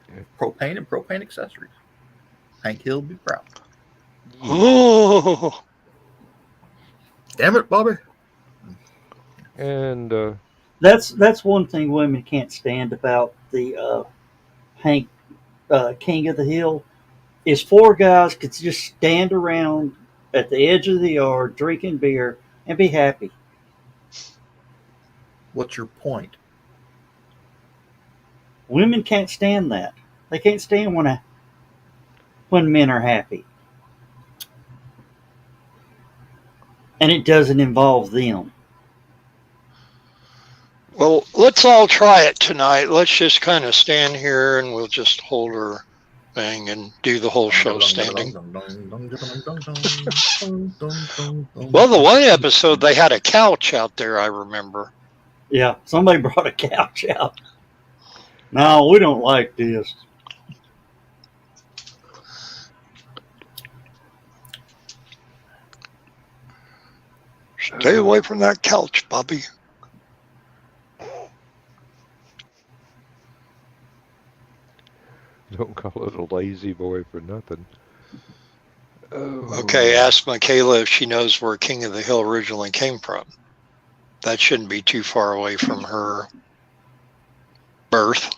Yeah. Propane and propane accessories. Hank Hill would be proud. Oh, Damn it, Bobby. And that's one thing women can't stand about the Hank King of the Hill is four guys could just stand around at the edge of the yard drinking beer and be happy. What's your point? Women can't stand that. They can't stand when men are happy. And it doesn't involve them. well, let's all try it tonight. Let's just kind of stand here and we'll just hold our thing and do the whole show standing. Well, the one episode they had a couch out there, I remember. Yeah, somebody brought a couch out. No, we don't like this. Stay away from that couch, Bobby. don't call it a lazy boy for nothing. Oh. Okay, ask Michaela if she knows where King of the Hill originally came from. That shouldn't be too far away from her birth.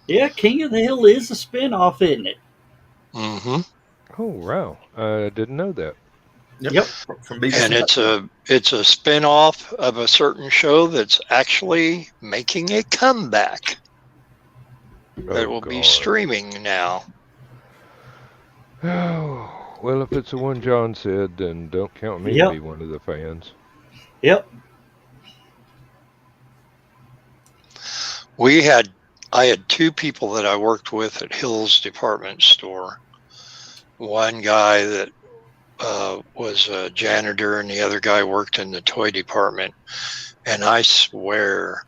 Yeah, King of the Hill is a spinoff, isn't it? Mm-hmm. Oh wow, I didn't know that. Yep. From BBC. And it's a spin-off of a certain show that's actually making a comeback. That will be streaming now. Oh, well, if it's the one John said, then don't count me Yep. to be one of the fans. Yep. I had two people that I worked with at Hill's department store. One guy that was a janitor and the other guy worked in the toy department. And I swear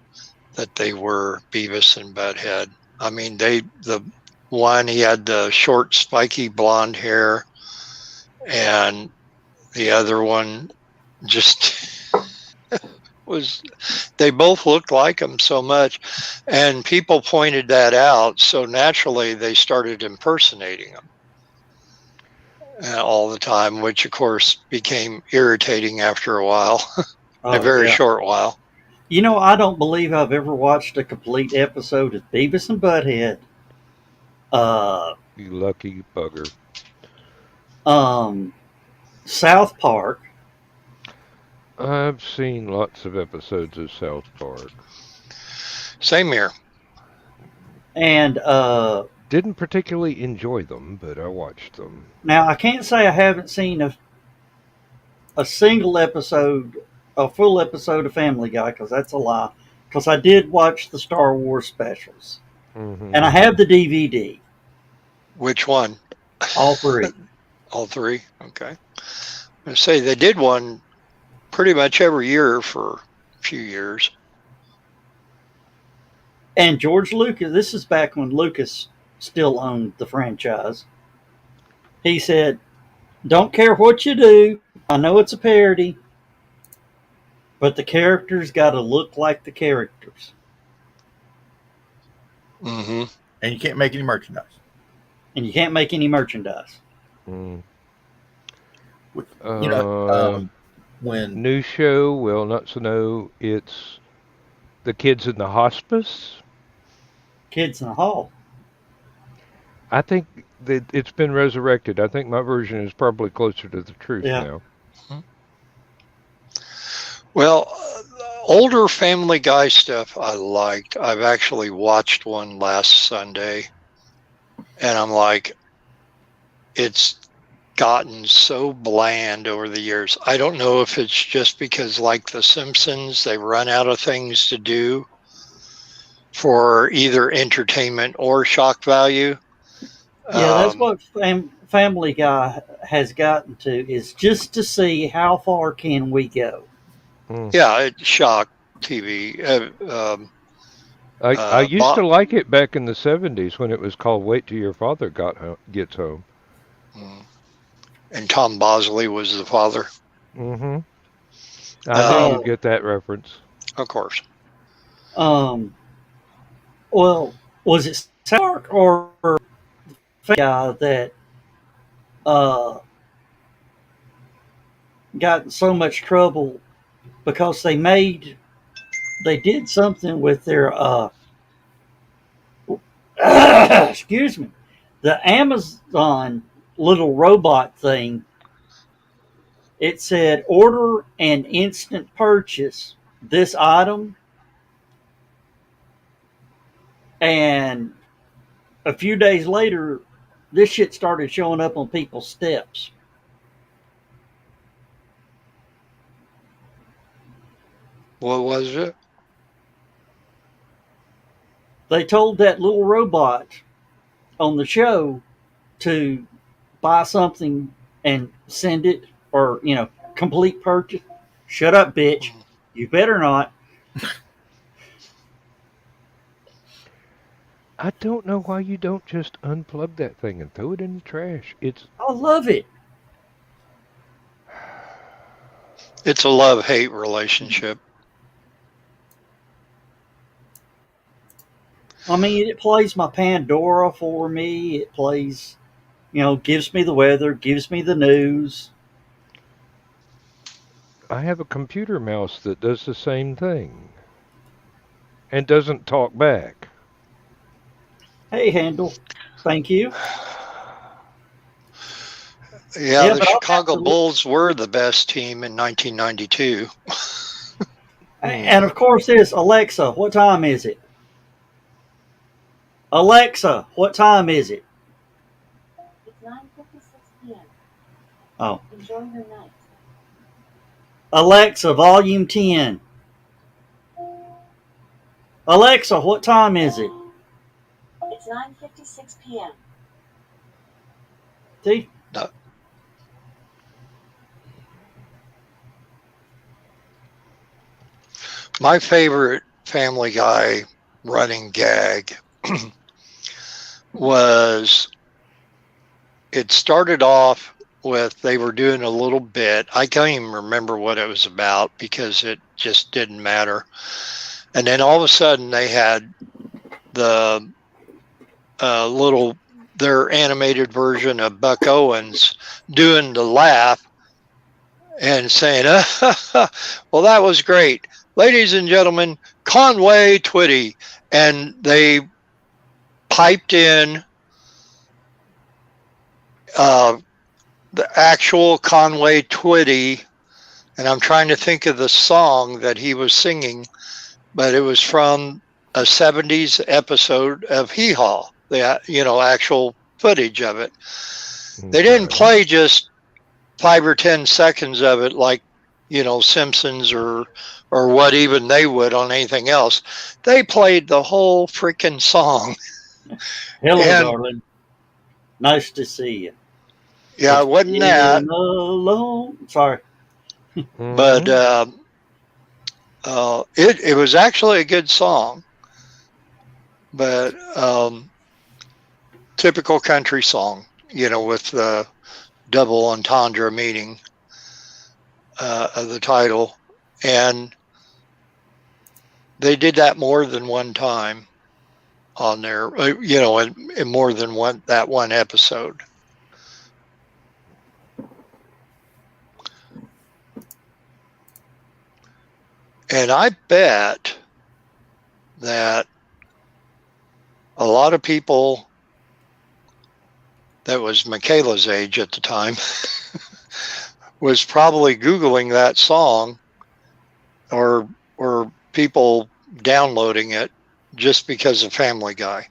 that they were Beavis and Butthead. I mean, the one, he had the short, spiky blonde hair, and the other one just they both looked like him so much. And people pointed that out. So naturally, they started impersonating him all the time, which of course became irritating after a while, a very short while. You know, I don't believe I've ever watched a complete episode of Beavis and Butthead You lucky bugger. South Park. I've seen lots of episodes of South Park. Same here. And Didn't particularly enjoy them, but I watched them. now I can't say I haven't seen a single episode, a full episode of Family Guy, because that's a lie. Because I did watch the Star Wars specials, Mm-hmm. and I have the DVD, Which one? all three. All three? Okay. I say they did one pretty much every year for a few years. And George Lucas, this is back when Lucas still owned the franchise. He said, "Don't care what you do. I know it's a parody, but the characters got to look like the characters." Mm-hmm. And you can't make any merchandise. And you can't make any merchandise. Mm. You know, when New show, well, not so no. It's the kids in the hospice. Kids in the Hall. I think that it's been resurrected. I think my version is probably closer to the truth Yeah. now. Well, older Family Guy stuff I liked. I've actually watched one last Sunday, and I'm like, it's gotten so bland over the years. I don't know if it's just because, like The Simpsons, they've run out of things to do for either entertainment or shock value. Yeah, that's what Family Guy has gotten to, is just to see how far can we go. Yeah, it's shock TV. I used to like it back in the 70s when it was called Wait Till Your Father Gets Home. And Tom Bosley was the father. Mm-hmm. I knew you'd get that reference. Of course. Well, was it South Park or Family Guy that got in so much trouble because they did something with their excuse me, the Amazon little robot thing? It said order and instant purchase this item, and a few days later this shit started showing up on people's steps. What was it? They told that little robot on the show to buy something and send it, or, complete purchase. Shut up, bitch. You better not. I don't know why you don't just unplug that thing and throw it in the trash. I love it. It's a love-hate relationship. I mean, it plays my Pandora for me. It plays, gives me the weather, gives me the news. I have a computer mouse that does the same thing and doesn't talk back. Hey, Handle. Thank you. Yeah, the Chicago Bulls were the best team in 1992. And of course, this Alexa, what time is it? Alexa, what time is it? It's 9:56 p.m. Oh. Enjoy your night. Alexa, volume 10. Alexa, what time is it? It's 9:56 p.m. See? No. My favorite Family Guy running gag was, it started off with, they were doing a little bit. I can't even remember what it was about because it just didn't matter. And then all of a sudden they had the their animated version of Buck Owens doing the laugh and saying, well, that was great. Ladies and gentlemen, Conway Twitty. And they piped in the actual Conway Twitty, and I'm trying to think of the song that he was singing, but it was from a 70s episode of Hee Haw, the actual footage of it. They didn't play just 5 or 10 seconds of it like, Simpsons or what even they would on anything else. They played the whole freaking song. Hello, And- darling. Nice to see you. Yeah, it wasn't that, Alone. Sorry. but it was actually a good song. But typical country song, with the double entendre meaning of the title. And they did that more than one time on there, in more than that one episode. And I bet that a lot of people that was Michaela's age at the time was probably Googling that song or people downloading it just because of Family Guy.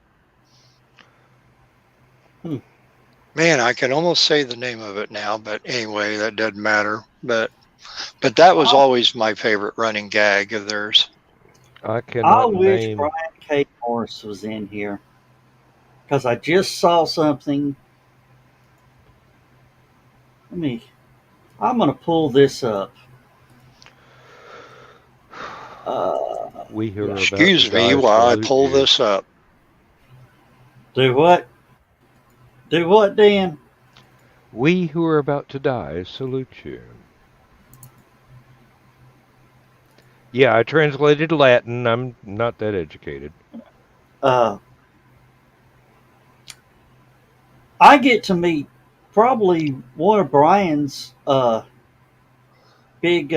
Man, I can almost say the name of it now, but anyway, that doesn't matter. But that was always my favorite running gag of theirs. I cannot I wish name. Brian K. Morris was in here because I just saw something. I'm going to pull this up. We who are about Excuse to me die while I salute pull you. this up. Do what? Do what, Dan? We who are about to die salute you. Yeah, I translated Latin. I'm not that educated. I get to meet probably one of Brian's big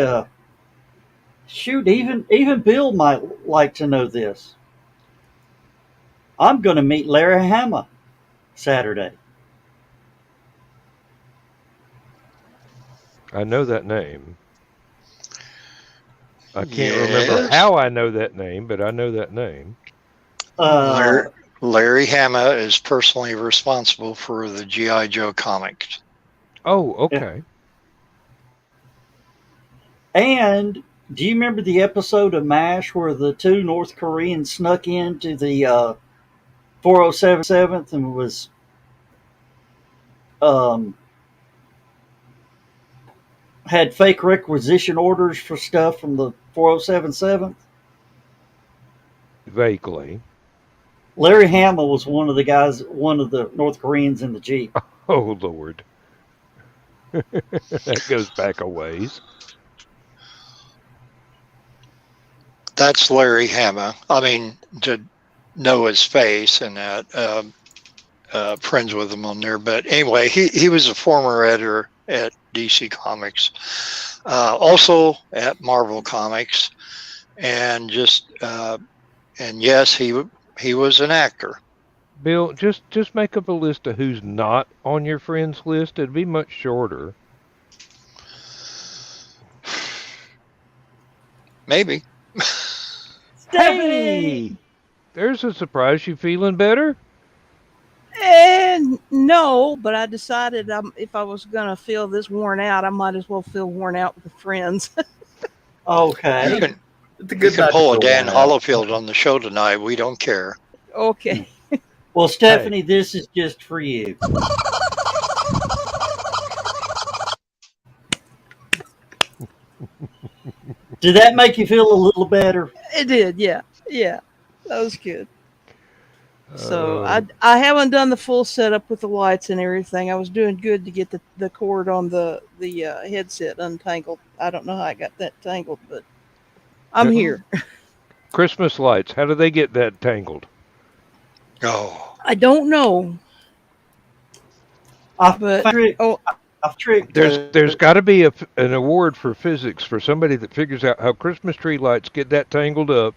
shoot. Even Bill might like to know this. I'm going to meet Larry Hama Saturday. I know that name. I can't Yes. remember how I know that name, but I know that name. Larry Hama is personally responsible for the G.I. Joe comics. Oh, okay. And do you remember the episode of MASH where the two North Koreans snuck into the 407th and was had fake requisition orders for stuff from the 407th? Vaguely. Larry Hama was one of the guys, one of the North Koreans in the Jeep. Oh, Lord. That goes back a ways. That's Larry Hama. I mean, to know his face and that, friends with him on there. But anyway, he was a former editor at DC Comics, also at Marvel Comics, and and yes, he was an actor. Bill, just make up a list of who's not on your friends list. It'd be much shorter. Maybe. Stephanie! There's a surprise. You feeling better? And no, but I decided if I was going to feel this worn out, I might as well feel worn out with the friends. Okay. You can, It's a you good can night pull a to Dan go on out. Hollowfield on the show tonight. We don't care. Okay. Well, Stephanie, this is just for you. Did that make you feel a little better? It did, yeah. Yeah. That was good. So Uh, I haven't done the full setup with the lights and everything. I was doing good to get the cord on the headset untangled. I don't know how I got that tangled, but I'm here. Christmas lights. How do they get that tangled? Oh, I don't know. I've But- tricked. oh. I've tricked. There's got to be an award for physics for somebody that figures out how Christmas tree lights get that tangled up,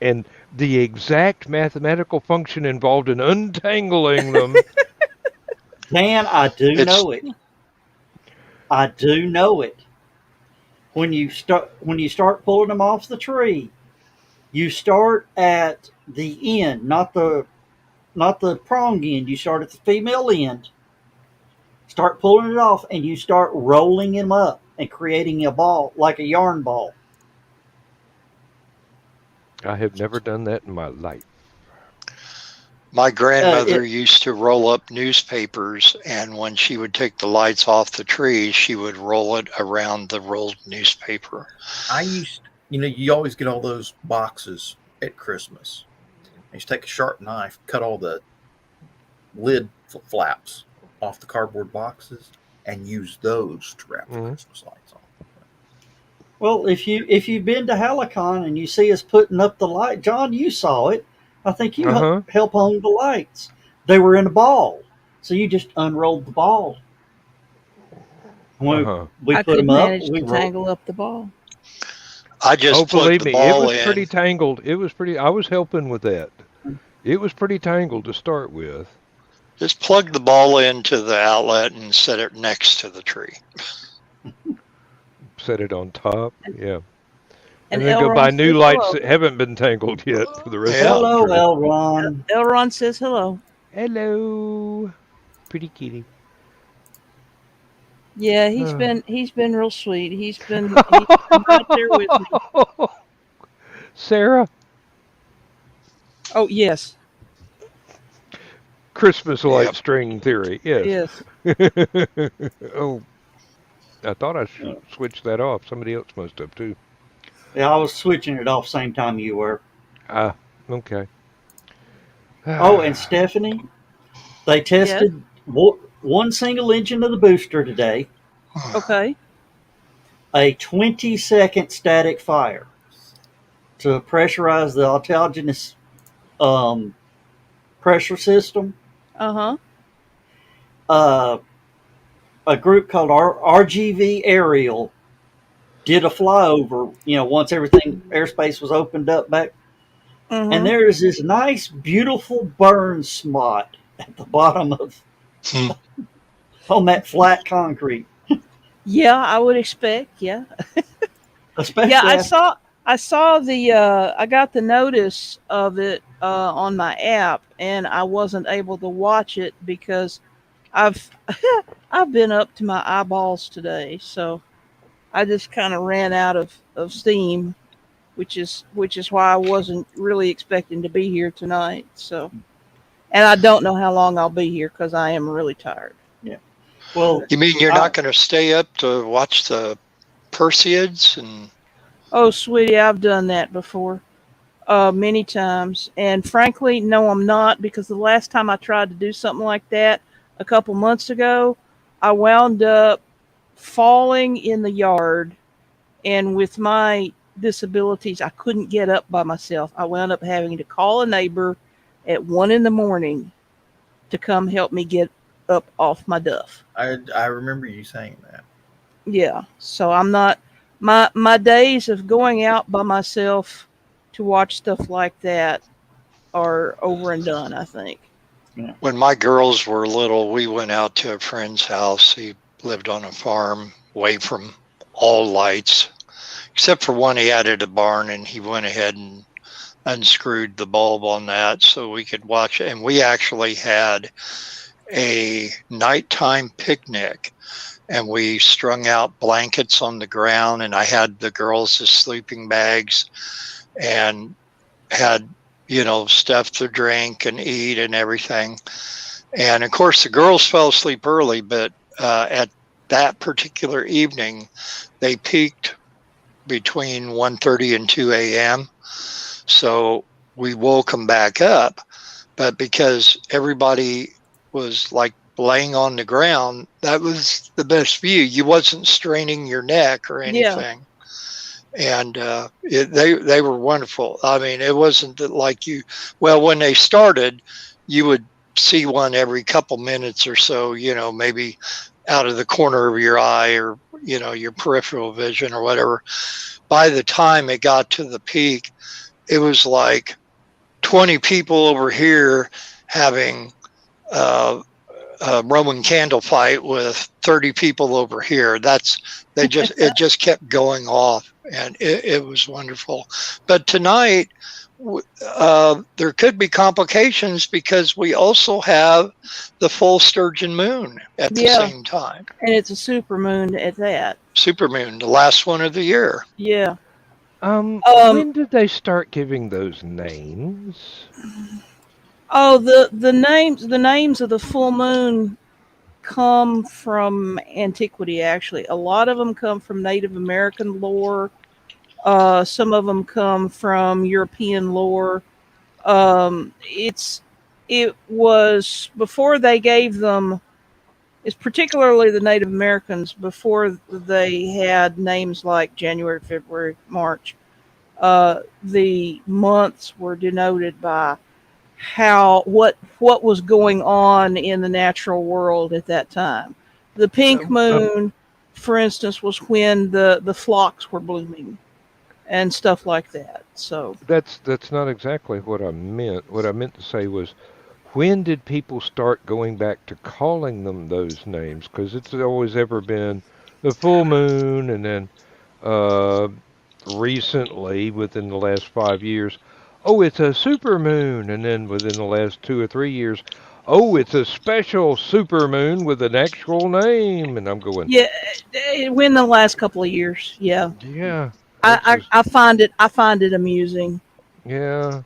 and the exact mathematical function involved in untangling them. Dan, I do It's know it. I do know it. When you start pulling them off the tree, you start at the end, not the prong end. You start at the female end. Start pulling it off, and you start rolling them up and creating a ball like a yarn ball. I have never done that in my life. my grandmother It used to roll up newspapers, and when she would take the lights off the tree, she would roll it around the rolled newspaper. I used, you always get all those boxes at Christmas. You just take a sharp knife, cut all the lid flaps off the cardboard boxes, and use those to wrap the Mhm. Christmas lights on. Well, if you've been to HallowCon and you see us putting up the light, John, you saw it. I think you Uh-huh. help hang the lights. They were in a ball, so you just unrolled the ball. When Uh-huh. we I put could them up, manage we to roll. tangle up the ball. I just Oh, plugged believe the me, it ball was pretty in. tangled. It was pretty. I was helping with that. It was pretty tangled to start with. Just plug the ball into the outlet and set it next to the tree. Set it on top. Yeah. And And then go buy Elron new says lights hello. that haven't been tangled yet for the rest Yeah. of the Hello, tree. Elron. Elron says hello. Hello. Pretty kitty. Yeah, Uh. he's been real sweet. He's been right there with me. Sarah, Oh yes, Christmas light Yep. string theory. Yes. yes. Oh, I thought I should switch that off. Somebody else must have too. Yeah, I was switching it off same time you were. Ah, okay. Oh, and Stephanie, they Yes. tested one single engine of the booster today, Okay. a 20-second static fire to pressurize the autogenous pressure system. Uh-huh. Uh, a group called RGV Aerial did a flyover, once everything airspace was opened up back, and Mm-hmm. there is this nice, beautiful burn spot at the bottom of Hmm. on that flat concrete, Yeah, I would expect. Yeah. especially Yeah, after, I saw the I got the notice of it on my app, and I wasn't able to watch it because I've I've been up to my eyeballs today, so I just kind of ran out of steam, which is why I wasn't really expecting to be here tonight. So, and I don't know how long I'll be here because I am really tired. well, You mean you're I, not going to stay up to watch the Perseids? And Oh, sweetie, I've done that before. Many times. And frankly, no, I'm not, because the last time I tried to do something like that a couple months ago, I wound up falling in the yard. And with my disabilities, I couldn't get up by myself. I wound up having to call a neighbor at 1 a.m. to come help me get up off my duff. I remember you saying that. Yeah. So I'm not, my days of going out by myself to watch stuff like that are over and done, I think. when my girls were little, we went out to a friend's house. He lived on a farm away from all lights, except for one. He added a barn, and he went ahead and unscrewed the bulb on that so we could watch it. And we actually had a nighttime picnic, and we strung out blankets on the ground, and I had the girls as sleeping bags and had stuff to drink and eat and everything. And of course the girls fell asleep early, but at that particular evening they peaked between 1:30 and 2 a.m. So we woke them back up, but because everybody was like laying on the ground, that was the best view. You wasn't straining your neck or Yeah. anything. And they were wonderful. I mean, it wasn't that like when they started, you would see one every couple minutes or so, maybe out of the corner of your eye or, your peripheral vision or whatever. By the time it got to the peak, it was like 20 people over here having Roman candle fight with 30 people over here. It just kept going off, and it was wonderful. But tonight, there could be complications because we also have the full sturgeon moon at the same time. And it's a super moon at that. Super moon, the last one of the year. Yeah. When did they start giving those names? Oh, the names of the full moon come from antiquity. Actually, a lot of them come from Native American lore. Some of them come from European lore. It was before they gave them. It's particularly the Native Americans before they had names like January, February, March. The months were denoted by what was going on in the natural world at that time. The pink moon, for instance, was when the phlox were blooming and stuff like that. So that's not exactly what I meant. What I meant to say was, when did people start going back to calling them those names? Because it's always ever been the full moon, and then recently, within the last 5 years, oh, it's a super moon, and then within the last 2 or 3 years, oh, it's a special super moon with an actual name. And I'm going, yeah, in the last couple of years, yeah. I find it amusing. Yeah.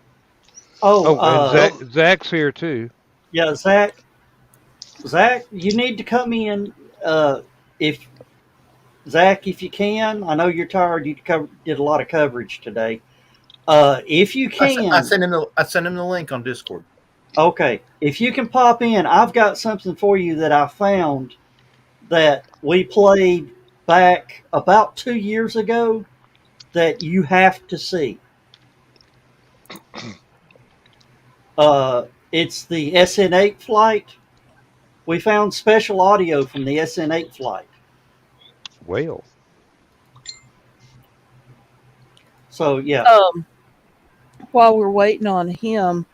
Oh, and Zach's here too. Yeah, Zach, you need to come in. If Zach, if you can, I know you're tired. You did a lot of coverage today. If you can, I sent him the link on Discord. Okay, if you can pop in, I've got something for you that I found that we played back about 2 years ago that you have to see. It's the SN8 flight. We found special audio from the SN8 flight. Well. So, yeah. While we're waiting on him,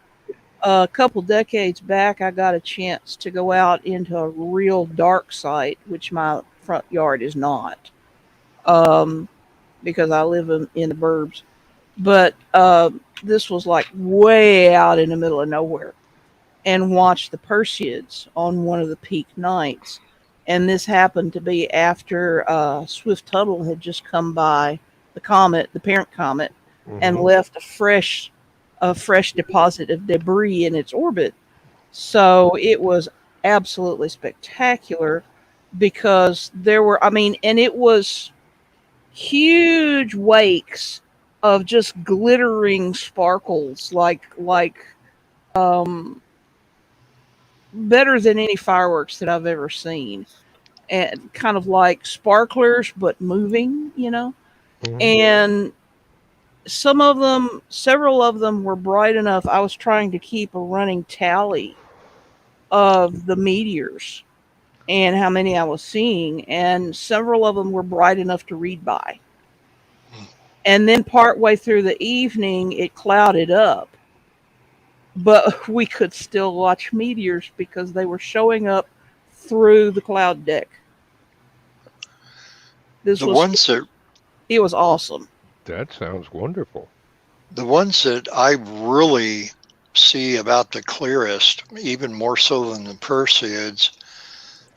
a couple decades back, I got a chance to go out into a real dark site, which my front yard is not, because I live in the burbs. But this was like way out in the middle of nowhere, and watched the Perseids on one of the peak nights. And this happened to be after Swift Tuttle had just come by the parent comet, and left a fresh deposit of debris in its orbit. So it was absolutely spectacular because there were, and it was huge wakes of just glittering sparkles, like better than any fireworks that I've ever seen, and kind of like sparklers but moving, and several of them were bright enough. I was trying to keep a running tally of the meteors and how many I was seeing, and several of them were bright enough to read by. And then partway through the evening, it clouded up, but we could still watch meteors because they were showing up through the cloud deck. It was awesome. That sounds wonderful. The ones that I really see about the clearest, even more so than the Perseids,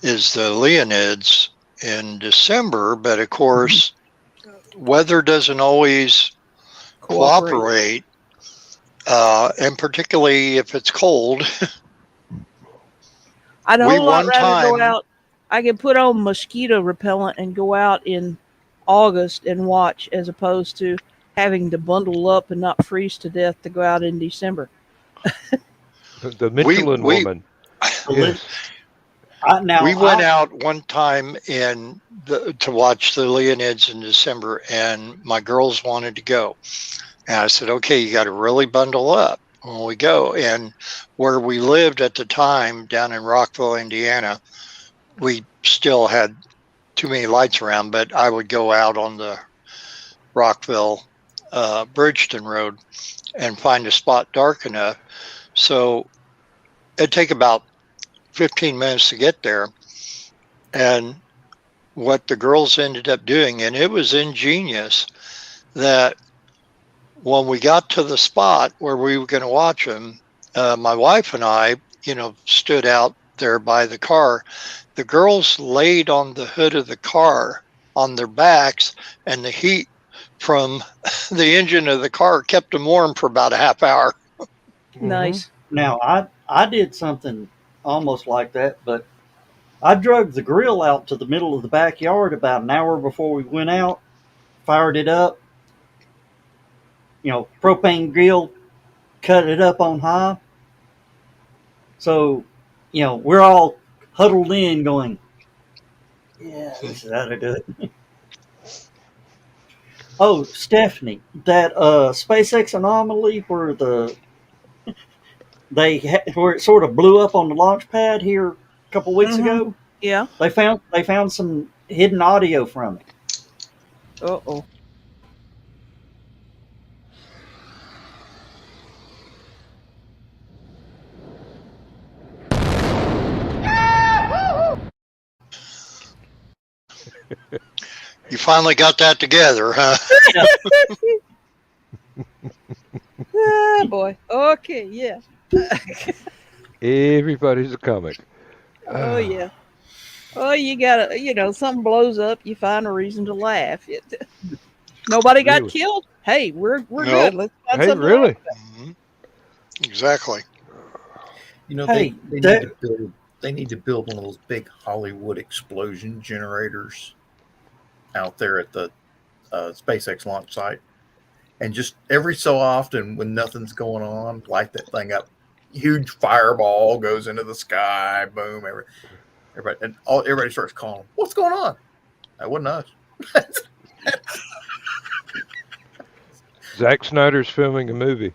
is the Leonids in December. But of course, weather doesn't always cooperate, and particularly if it's cold. I'd a whole lot rather go out. I could put on mosquito repellent and go out in August and watch, as opposed to having to bundle up and not freeze to death to go out in December. The Michelin woman. Yes. We went out one time to watch the Leonids in December, and my girls wanted to go. And I said, okay, you got to really bundle up when we go. And where we lived at the time, down in Rockville, Indiana, we still had too many lights around, but I would go out on the Rockville Bridgeton Road and find a spot dark enough. So it'd take about 15 minutes to get there. And what the girls ended up doing, and it was ingenious, that when we got to the spot where we were going to watch them, my wife and I, stood out there by the car. The girls laid on the hood of the car on their backs, and the heat from the engine of the car kept them warm for about a half hour. Nice. Now, I did something almost like that, but I drug the grill out to the middle of the backyard about an hour before we went out, fired it up, propane grill, cut it up on high. So, we're all huddled in going, yeah, this is how to do it. Oh, Stephanie, that SpaceX anomaly where where it sort of blew up on the launch pad here a couple weeks ago, Yeah. they found some hidden audio from it. Uh-oh. You finally got that together, huh? Ah, boy. Okay, yeah. Everybody's a comic. Oh, yeah. Oh, you gotta, something blows up, you find a reason to laugh. Nobody got Really? killed. Hey, we're Nope. good. Let's find Hey, something to really? laugh about. Mhm. Exactly. Hey, they need to build one of those big Hollywood explosion generators out there at the SpaceX launch site, and just every so often, when nothing's going on, light that thing up. Huge fireball goes into the sky. Boom! Everybody starts calling. What's going on? That wasn't us. Zack Snyder's filming a movie.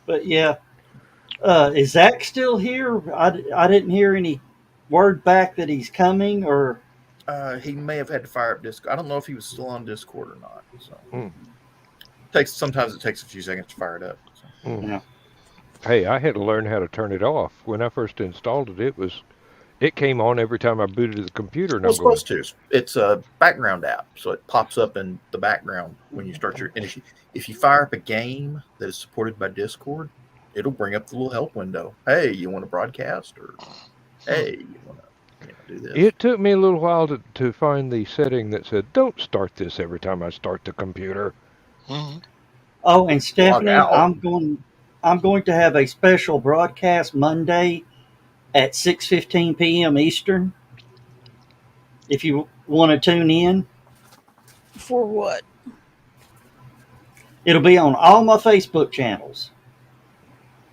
But yeah, is Zach still here? I didn't hear any word back that he's coming or. He may have had to fire up Discord. I don't know if he was still on Discord or not. So Mm. sometimes it takes a few seconds to fire it up. So. Mm. Yeah. Hey, I had to learn how to turn it off. When I first installed it, it came on every time I booted the computer, and Well, I'm it's going, supposed to. It's a background app, so it pops up in the background when you start your. And if you fire up a game that is supported by Discord, it'll bring up the little help window. Hey, you want to broadcast, or hey, you want to do this? It took me a little while to find the setting that said, "Don't start this every time I start the computer." Mhm. Oh, and Stephanie, out. I'm going to have a special broadcast Monday at 6:15 p.m. Eastern. If you want to tune in, For what? it'll be on all my Facebook channels.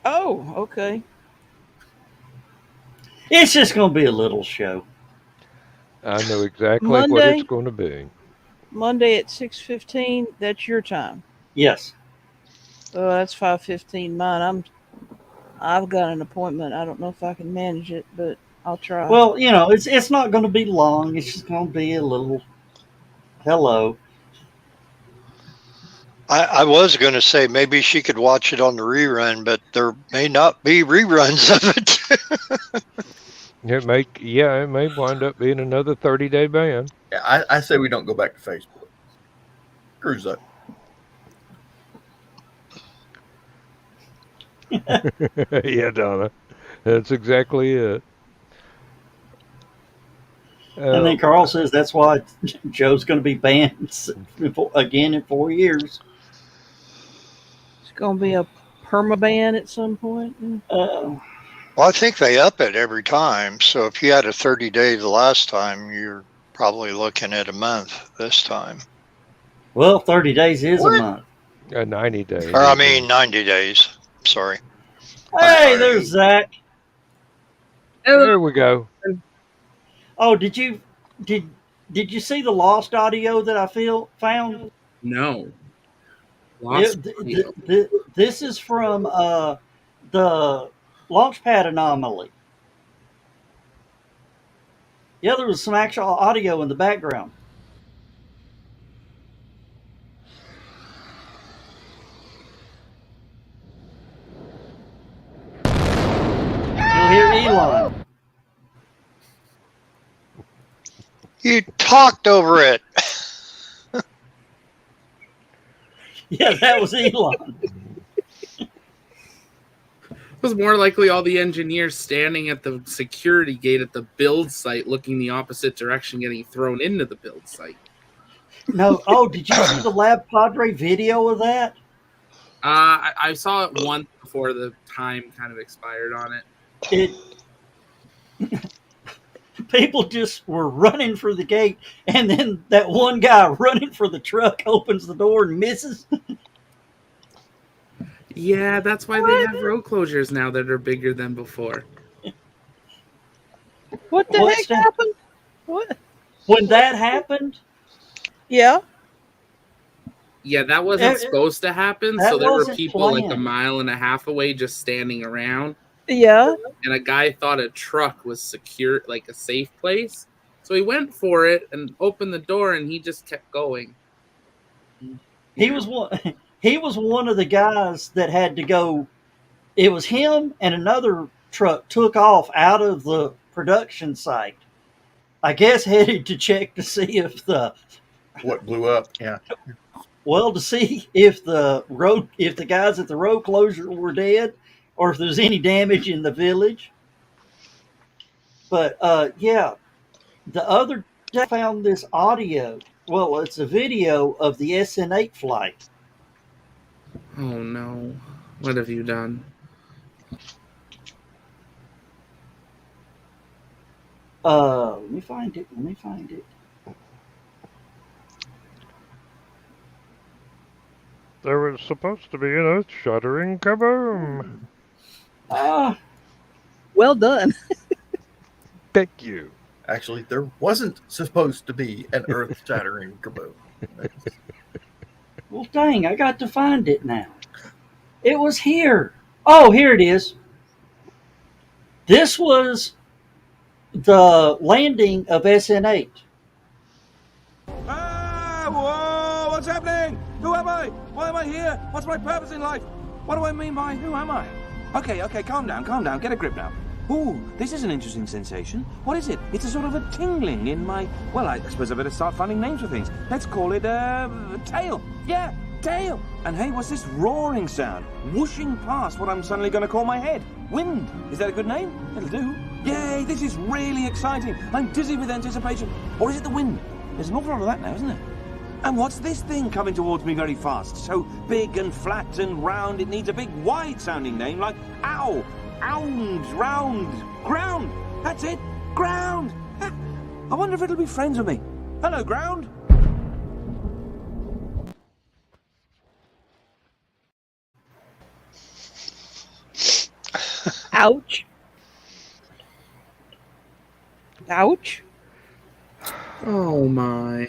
Oh, okay. It's just going to be a little show. I know exactly what Monday? it's going to be. Monday at 6:15. That's your time. Yes. Oh, that's 5:15 mine. I've got an appointment. I don't know if I can manage it, but I'll try. Well, it's not going to be long. It's just going to be a little hello. I was going to say maybe she could watch it on the rerun, but there may not be reruns of it. It may wind up being another 30-day ban. I say we don't go back to Facebook. Screws up. Yeah, Donna, that's exactly it. And then Carl says that's why Joe's going to be banned again in 4 years. It's going to be a permaban at some point. Uh, Well, I think they up it every time. So if you had a 30-day the last time, you're probably looking at a month this time. well, 30 days is What? a month. 90 days. Or I mean 90 days. Sorry. Hey, sorry. there's Zach. There we go. Oh, did you see the lost audio that I found? No. Lost audio. This is from the launchpad anomaly. Yeah, there was some actual audio in the background. You talked over it. Yeah, that was Elon. It was more likely all the engineers standing at the security gate at the build site looking the opposite direction getting thrown into the build site. No, oh, did you see the Lab Padre video of that? I saw it once before the time kind of expired on it. People just were running for the gate, and then that one guy running for the truck opens the door and misses. Yeah, that's why they have road closures now that are bigger than before. What the What's heck that? happened? What? When that happened, Yeah. Yeah, that wasn't It- supposed to happen. that So there were wasn't people like a planned. mile and a half away just standing around. Yeah. And a guy thought a truck was secure, like a safe place. So he went for it and opened the door, and he just kept going. he was one. He was one of the guys that had to go. It was him and another truck took off out of the production site. I guess headed to check to see if What blew up? Yeah. to see if the guys at the road closure were dead, or if there's any damage in the village. But yeah, the other day I found this audio. Well, it's a video of the SN8 flight. Oh no. What have you done? Let me find it. There was supposed to be an earth-shattering kaboom. Well done. Thank you. Actually, there wasn't supposed to be an earth-shattering kaboom. Well, dang, I got to find it now. It was here. Oh, here it is. This was the landing of SN8. Ah, whoa, what's happening? Who am I? Why am I here? What's my purpose in life? What do I mean by who am I? Okay, calm down, get a grip now. Ooh, this is an interesting sensation. What is it? It's a sort of a tingling in my... Well, I suppose I better start finding names for things. Let's call it, tail. Yeah, tail. And hey, what's this roaring sound? Whooshing past what I'm suddenly going to call my head. Wind. Is that a good name? It'll do. Yay, this is really exciting. I'm dizzy with anticipation. Or is it the wind? There's an awful lot of that now, isn't there? And what's this thing coming towards me very fast? So big and flat and round, it needs a big wide-sounding name like ow, ound, round, ground. That's it, ground. I wonder if it'll be friends with me. Hello, ground. Ouch. Ouch. Oh my.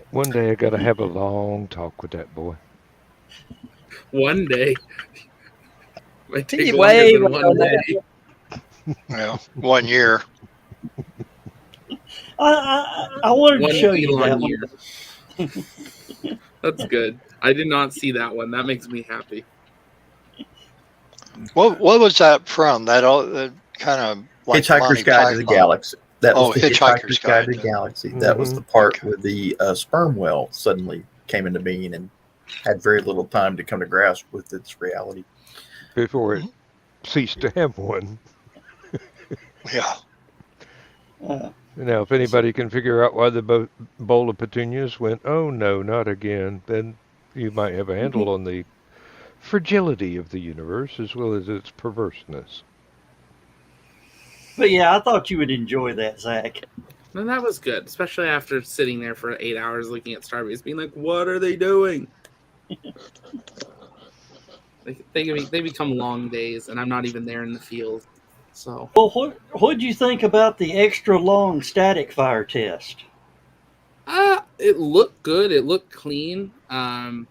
One day I gotta have a long talk with that boy. One day. Might take Way longer than more one than day. Yeah, 1 year. I wanted One to show you that Elon one. year. That's good. I did not see that one. That makes me happy. What was that from? That kind of like Hitchhiker's Monty Guide to the Python. Galaxy. That was the Hitchhiker's Guide to Guide. the Galaxy. That was the part Okay. where the sperm whale suddenly came into being and had very little time to come to grasp with its reality. Before it ceased to have one. Yeah. Now, if anybody can figure out why the bowl of petunias went, oh no, not again, then you might have a handle on the fragility of the universe as well as its perverseness. But yeah, I thought you would enjoy that, Zach. And that was good, especially after sitting there for 8 hours looking at Starbase, being like, what are they doing? They become long days, and I'm not even there in the field. So Well, what'd you think about the extra long static fire test? it looked good. It looked clean. I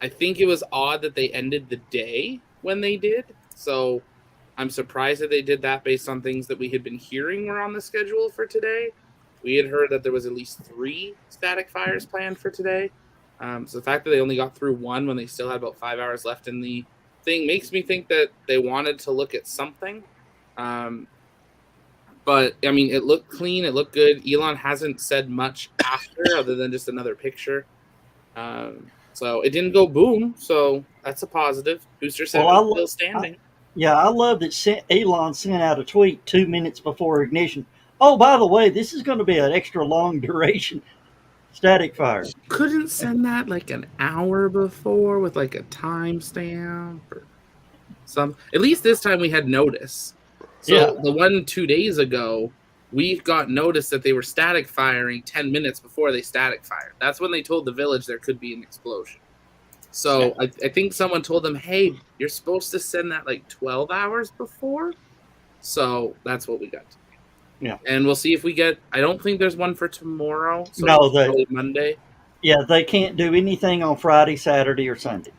think it was odd that they ended the day when they did. So I'm surprised that they did that based on things that we had been hearing were on the schedule for today. We had heard that there was at least 3 static fires planned for today. So the fact that they only got through one when they still had about 5 hours left in the thing makes me think that they wanted to look at something. But I mean, it looked clean. It looked good. Elon hasn't said much after, other than just another picture. So it didn't go boom. So that's a positive. Booster 7 Well, still standing. Yeah, I love that Elon sent out a tweet 2 minutes before ignition. Oh, by the way, this is going to be an extra long duration static fire. Couldn't send that like an hour before with like a timestamp or some. At least this time we had notice. So Yeah. the one 2 days ago, we got notice that they were static firing 10 minutes before they static fired. That's when they told the village there could be an explosion. So I think someone told them, hey, you're supposed to send that like 12 hours before. So that's what we got. Yeah. And we'll see if we get, I don't think there's one for tomorrow. So No, probably Monday. Yeah, they can't do anything on Friday, Saturday, or Sunday.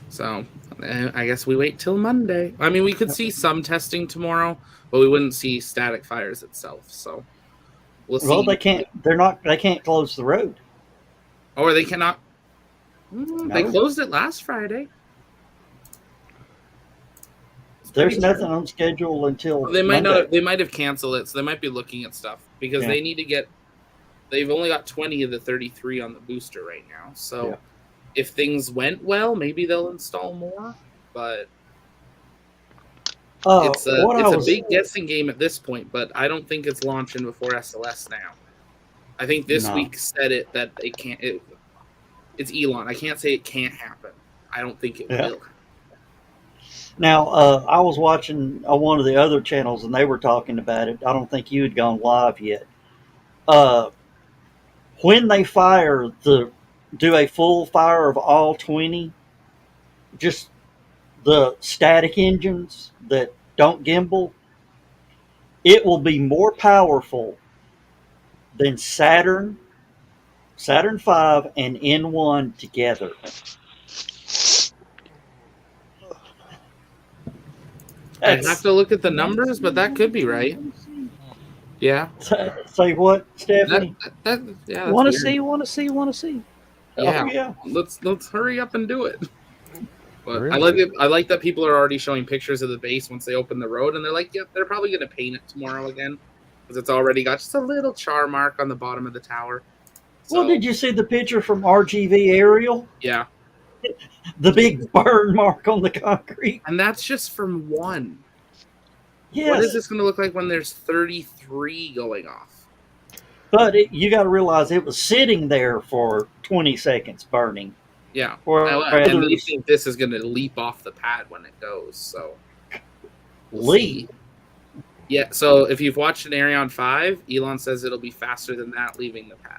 So I guess we wait till Monday. I mean, we could see some testing tomorrow, but we wouldn't see static fires itself. So we'll see. Well, they can't. They can't close the road. Or they cannot. They closed it last Friday. There's nothing on schedule until they might Monday. not. They might have canceled it, so they might be looking at stuff because they need to get. They've only got 20 of the 33 on the booster right now. So if things went well, maybe they'll install more. But it's a big guessing game at this point. But I don't think it's launching before SLS now. I think this week said it that it can't. It's Elon. I can't say it can't happen. I don't think it will. Now, I was watching on one of the other channels, and they were talking about it. I don't think you had gone live yet. When they do a full fire of all 20, just the static engines that don't gimbal, it will be more powerful than Saturn V, and N1 together. I'd have to look at the numbers, but that could be right. Yeah. Say what, Stephanie? Want to see. Yeah. Oh, yeah. Let's hurry up and do it. But Really? I like that people are already showing pictures of the base once they open the road, and they're like, yep, they're probably going to paint it tomorrow again because it's already got just a little char mark on the bottom of the tower. So, Well, did you see the picture from RGV aerial? Yeah. The big burn mark on the concrete. And that's just from one. Yes. What is this going to look like when there's 33 going off? But you got to realize it was sitting there for 20 seconds burning. Yeah. Whereas And we think this is going to leap off the pad when it goes. So leap. Yeah. So if you've watched an Arion 5, Elon says it'll be faster than that leaving the pad.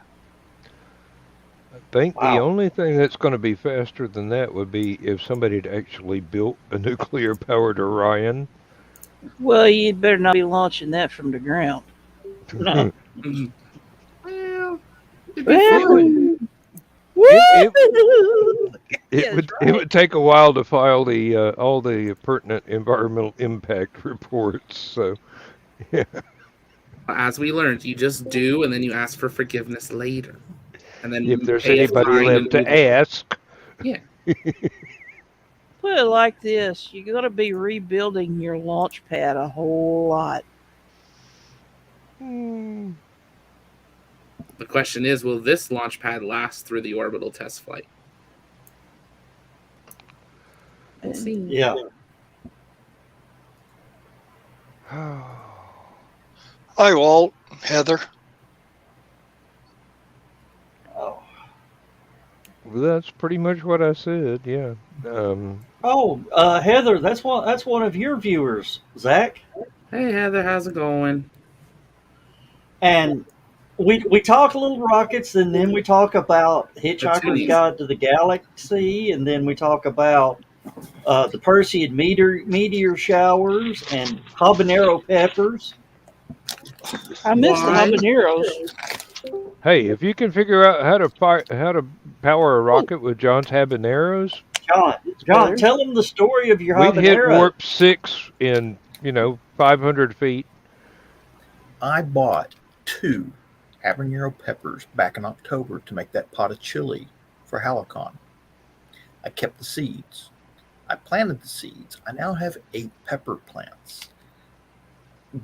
I think the only thing that's going to be faster than that would be if somebody had actually built a nuclear-powered Orion. Well, you'd better not be launching that from the ground. No. Well, it would take a while to file the all the pertinent environmental impact reports. So, yeah. As we learned, you just do, and then you ask for forgiveness later. And then if there's anybody left to ask. Yeah. Put it like this: you're going to be rebuilding your launch pad a whole lot. The question is, will this launch pad last through the orbital test flight? We'll see. Yeah. Hi, Walt, Heather. Well, that's pretty much what I said. Yeah. Heather, that's one of your viewers, Zach. Hey, Heather, how's it going? And we talk Little Rockets, and then we talk about Hitchhiker's Guide to the Galaxy, and then we talk about the Perseid meteor showers and habanero peppers. I miss the habaneros. Hey, if you can figure out how to power a rocket with John's habaneros, John, tell them the story of your we habanero. hit warp 6 in 500 feet. I bought 2 habanero peppers back in October to make that pot of chili for HallowCon. I kept the seeds. I planted the seeds. I now have 8 pepper plants.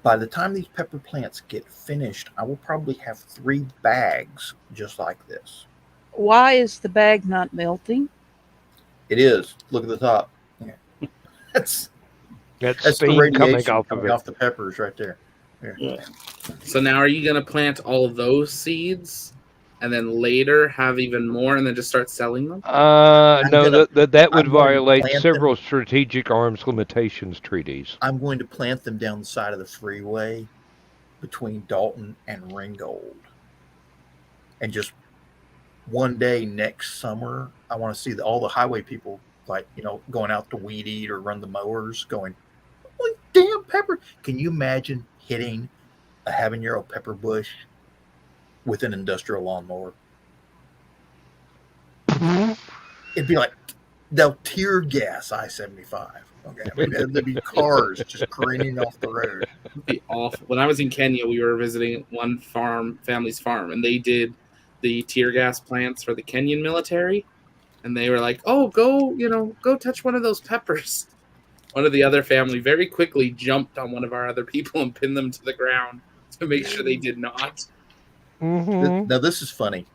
By the time these pepper plants get finished, I will probably have 3 bags just like this. Why is the bag not melting? It is. Look at the top. Yeah. That's That's the steam coming radiation off of it. off the peppers right there. Here. Yeah. So now are you going to plant all of those seeds and then later have even more and then just start selling them? No, that would I'm going to violate plant several strategic arms limitations treaties. I'm going to plant them down the side of the freeway between Dalton and Ringgold. And just one day next summer, I want to see all the highway people, like, going out to weed eat or run the mowers, going, holy damn pepper. Can you imagine hitting a habanero pepper bush with an industrial lawnmower? It'd be like, they'll tear gas I-75. Okay, I mean, there'd be cars just careening off the road. It'd be awful. When I was in Kenya, we were visiting one family's farm, and they did the tear gas plants for the Kenyan military. And they were like, "Oh, go touch one of those peppers." One of the other family very quickly jumped on one of our other people and pinned them to the ground to make sure they did not. Mm-hmm. Now, this is funny.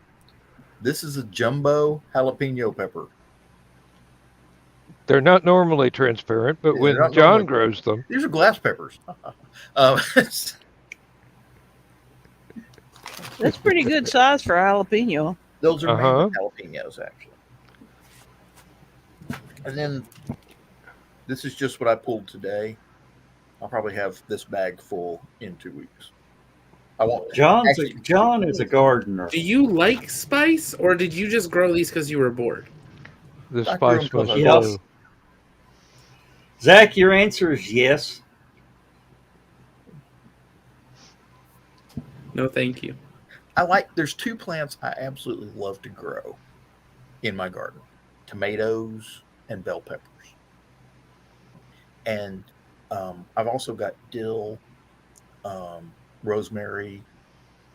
This is a jumbo jalapeno pepper. They're not normally transparent, but when John grows them, these are glass peppers. That's pretty good size for a jalapeno. Those are mango jalapenos, actually. And then this is just what I pulled today. I'll probably have this bag full in 2 weeks. John is a gardener. Do you like spice, or did you just grow these because you were bored? The spice was yes. Zach, your answer is yes. No, thank you. There's 2 plants I absolutely love to grow in my garden: tomatoes and bell peppers. And I've also got dill, rosemary,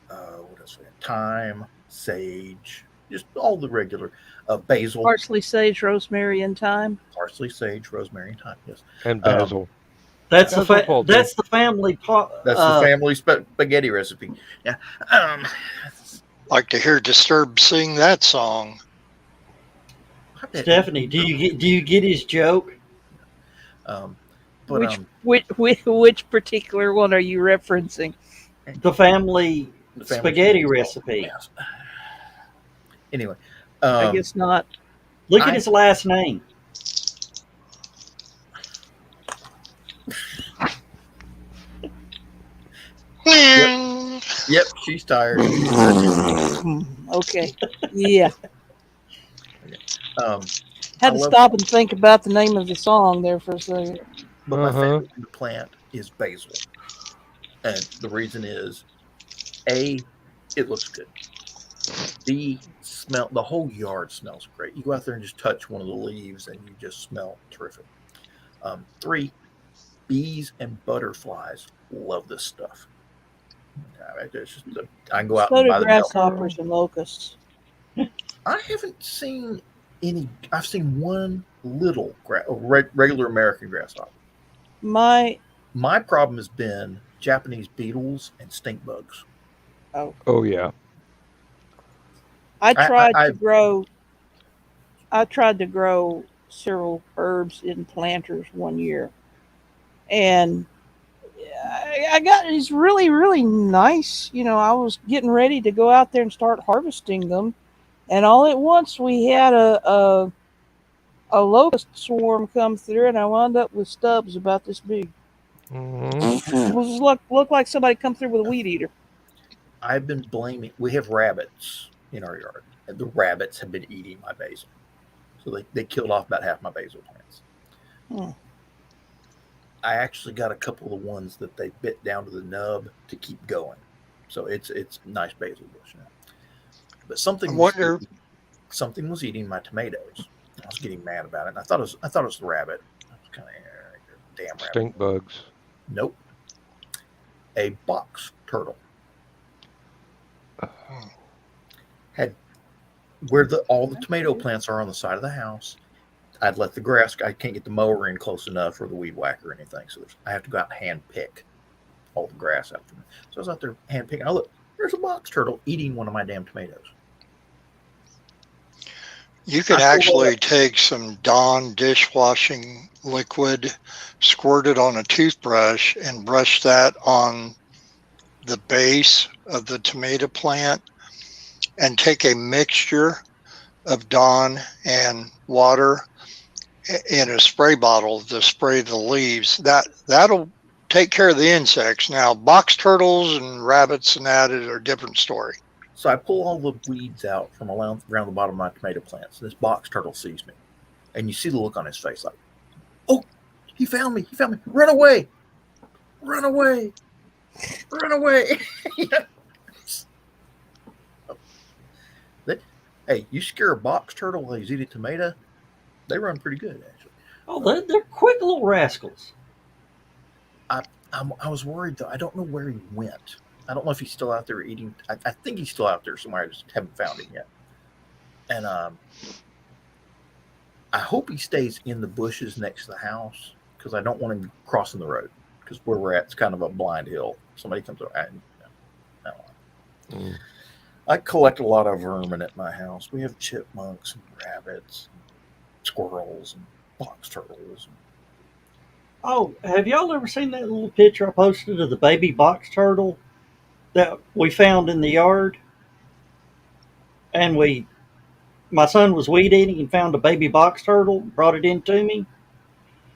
what else? Thyme, sage, just all the regular basil, Parsley, sage, rosemary, and thyme. Parsley, sage, rosemary, and thyme. Yes, and basil. That's the family. That's the family spaghetti recipe. Yeah. Like to hear Disturbed sing that song. Stephanie, do you get his joke? Which particular one are you referencing? The family spaghetti recipe. Yes. Anyway, I guess not. Look at his last name. Yep, she's tired. Okay. Yeah. Had to love stop and think about the name of the song there for a second. But my favorite plant is basil. And the reason is, A, it looks good. B, the whole yard smells great. You go out there and just touch one of the leaves and you just smell terrific. 3, bees and butterflies love this stuff. I can go out So and do buy the grasshoppers and locusts. I haven't seen any. I've seen one little regular American grasshopper. My problem has been Japanese beetles and stink bugs. Oh yeah. I tried to grow several herbs in planters one year, and I got these really, really nice. I was getting ready to go out there and start harvesting them, and all at once we had a locust swarm come through, and I wound up with stubs about this big. It was looked like somebody come through with a weed eater. I've been blaming. We have rabbits in our yard, and the rabbits have been eating my basil, so they killed off about half my basil plants. I actually got a couple of ones that they bit down to the nub to keep going, so it's nice basil bush now. But something was eating my tomatoes. I was getting mad about it. And I thought it was the rabbit. I was kind of damn rabbit. Stink bugs. Nope. A box turtle. Had where all the tomato plants are on the side of the house. I'd let the grass. I can't get the mower in close enough or the weed whacker or anything, so I have to go out and hand pick. all the grass out from me. So I was out there hand picking. I look, there's a box turtle eating one of my damn tomatoes. You could actually take some Dawn dishwashing liquid, squirt it on a toothbrush, and brush that on the base of the tomato plant, and take a mixture of Dawn and water in a spray bottle to spray the leaves. That'll take care of the insects. Now, box turtles and rabbits and that are a different story. So I pull all the weeds out from around the bottom of my tomato plants. And this box turtle sees me. And you see the look on his face like, oh, he found me. He found me. Run away. Run away. Run away. Hey, you scare a box turtle while he's eating tomato, they run pretty good, actually. Oh, they're quick little rascals. I was worried, though. I don't know where he went. I don't know if he's still out there eating. I think he's still out there somewhere. I just haven't found him yet. And I hope he stays in the bushes next to the house because I don't want him crossing the road because where we're at is kind of a blind hill. Somebody comes over. I don't know. I collect a lot of vermin at my house. We have chipmunks and rabbits, and squirrels, and box turtles. Oh, have y'all ever seen that little picture I posted of the baby box turtle that we found in the yard? And my son was weed eating and found a baby box turtle, brought it in to me.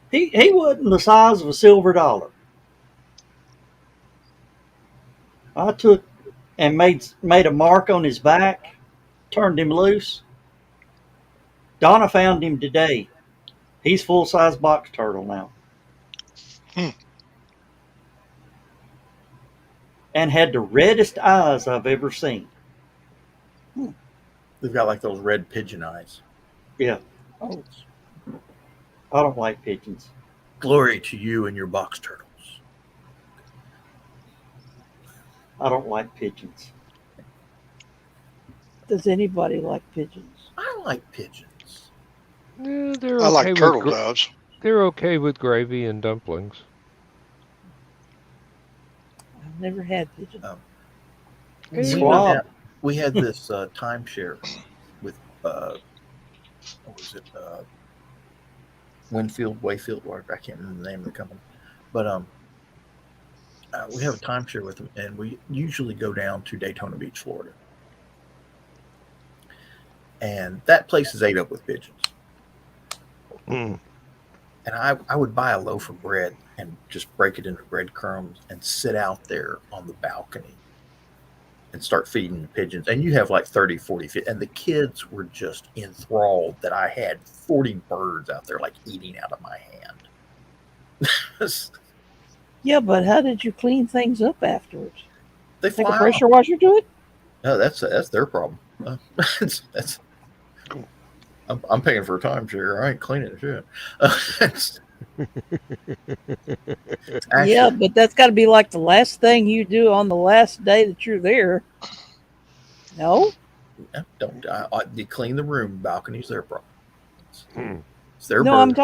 He wasn't the size of a silver dollar. I took and made a mark on his back, turned him loose. Donna found him today. He's full-size box turtle now. And had the reddest eyes I've ever seen. They've got like those red pigeon eyes. Yeah. Oh, I don't like pigeons. Glory to you and your box turtles. I don't like pigeons. Does anybody like pigeons? I like pigeons. Yeah, they're I okay like with turtle doves. They're okay with gravy and dumplings. I've never had pigeons. We had this timeshare with what was it? Wayfield, I can't remember the name of the company, but we have a timeshare with them, and we usually go down to Daytona Beach, Florida, and that place is ate up with pigeons. And I would buy a loaf of bread and just break it into breadcrumbs and sit out there on the balcony and start feeding the pigeons. And you have like 30, 40 feet. And the kids were just enthralled that I had 40 birds out there like eating out of my hand. Yeah, but how did you clean things up afterwards? They Take fly a pressure off. washer to it? No, that's their problem. I'm paying for a timeshare. I ain't cleaning shit. Actually, Yeah, but that's got to be like the last thing you do on the last day that you're there. No? don't they clean the room. Balcony's their problem. It's their No, bird.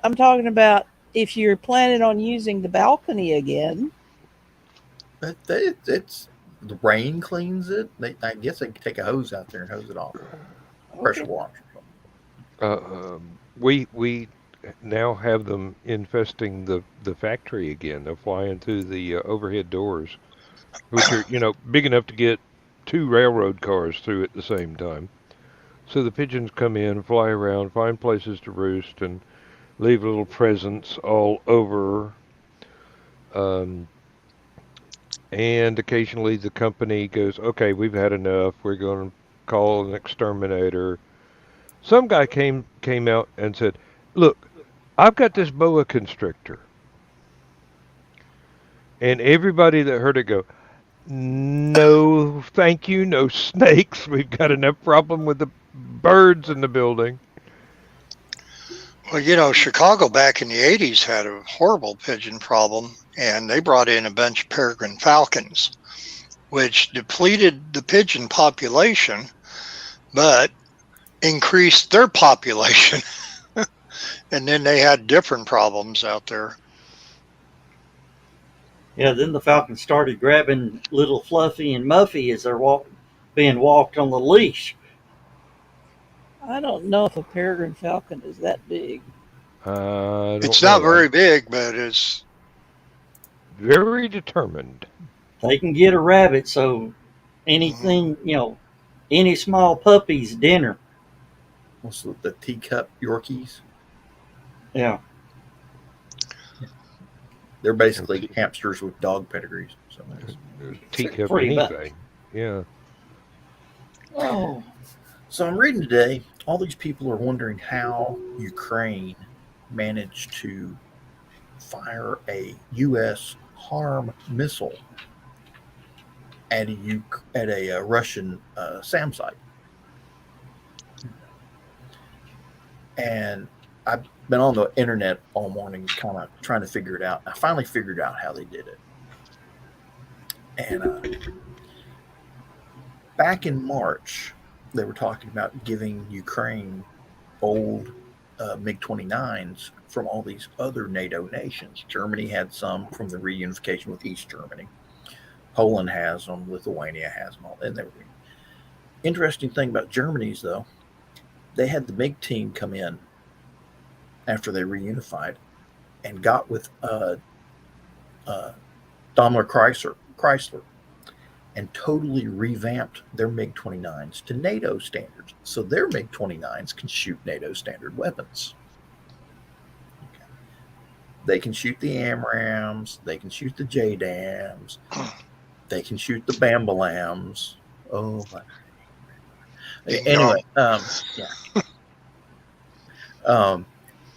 I'm talking about if you're planning on using the balcony again. It's the rain cleans it. I guess they can take a hose out there and hose it off. Pressure wash. We now have them infesting the factory again. They're flying through the overhead doors, which are big enough to get 2 railroad cars through at the same time. So the pigeons come in, fly around, find places to roost, and leave little presents all over. And occasionally the company goes, okay, we've had enough. We're going to call an exterminator. Some guy came out and said, look, I've got this boa constrictor. And everybody that heard it go, no, thank you, no snakes. We've got enough problem with the birds in the building. Well, Chicago back in the 80s had a horrible pigeon problem, and they brought in a bunch of peregrine falcons, which depleted the pigeon population, but increased their population. And then they had different problems out there. Yeah, then the falcon started grabbing little Fluffy and Muffy as they're being walked on the leash. I don't know if a peregrine falcon is that big. I It's don't not know. very big, but it's Very determined. They can get a rabbit, so anything, any small puppy's dinner. What's the teacup Yorkies? Yeah. They're basically hamsters with dog pedigrees. So Teacup Pretty much. anything. Yeah. Oh. So I'm reading today, all these people are wondering how Ukraine managed to fire a U.S. harm missile at a Russian SAM site. And I've been on the internet all morning kind of trying to figure it out. I finally figured out how they did it. And back in March, they were talking about giving Ukraine old MiG-29s from all these other NATO nations. Germany had some from the reunification with East Germany. Poland has them. Lithuania has them all. And everything. Interesting thing about Germany's, though, they had the MiG team come in after they reunified and got with Daimler Chrysler and totally revamped their MiG-29s to NATO standards. So their MiG-29s can shoot NATO standard weapons. Okay. They can shoot the AMRAAMs. They can shoot the JDAMs. They can shoot the Bambalams. Oh, my. Anyway,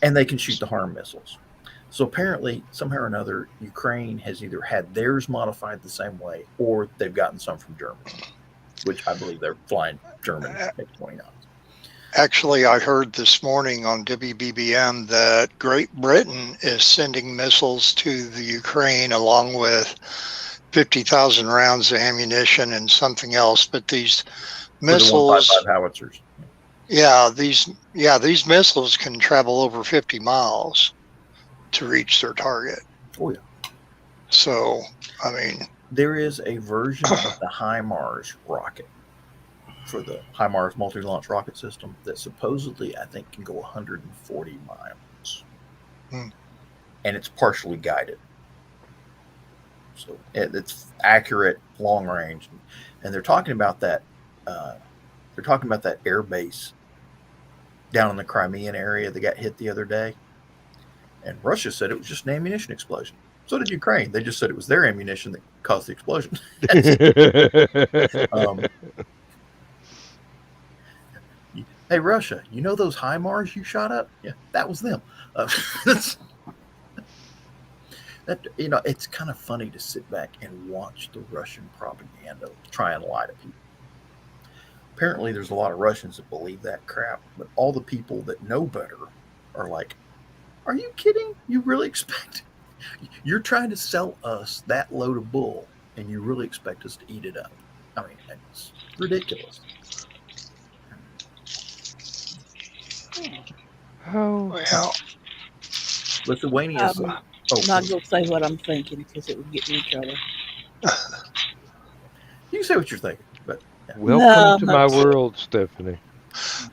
and they can shoot the HARM missiles. So apparently, somehow or another, Ukraine has either had theirs modified the same way, or they've gotten some from Germany, which I believe they're flying German MiG-29s. actually, I heard this morning on WBBM that Great Britain is sending missiles to the Ukraine along with 50,000 rounds of ammunition and something else. But these missiles, 155 howitzers. these missiles can travel over 50 miles to reach their target. Oh, yeah. So, I mean, There is a version of the HIMARS rocket for the HIMARS multi-launch rocket system that supposedly, I think, can go 140 miles. Hmm. And it's partially guided. So it's accurate, long range. And they're talking about that air base down in the Crimean area that got hit the other day. And Russia said it was just an ammunition explosion. So did Ukraine. They just said it was their ammunition that caused the explosion. Hey, Russia, you know those HIMARS you shot up? Yeah, that was them. It's kind of funny to sit back and watch the Russian propaganda try and lie to people. Apparently, there's a lot of Russians that believe that crap, but all the people that know better are like, are you kidding? You really expect? You're trying to sell us that load of bull, and you really expect us to eat it up? I mean, it's ridiculous. Oh, well, Lithuania. I'm not going to say what I'm thinking because it would get me in trouble. You can say what you're thinking, but welcome to my not sure. world, Stephanie.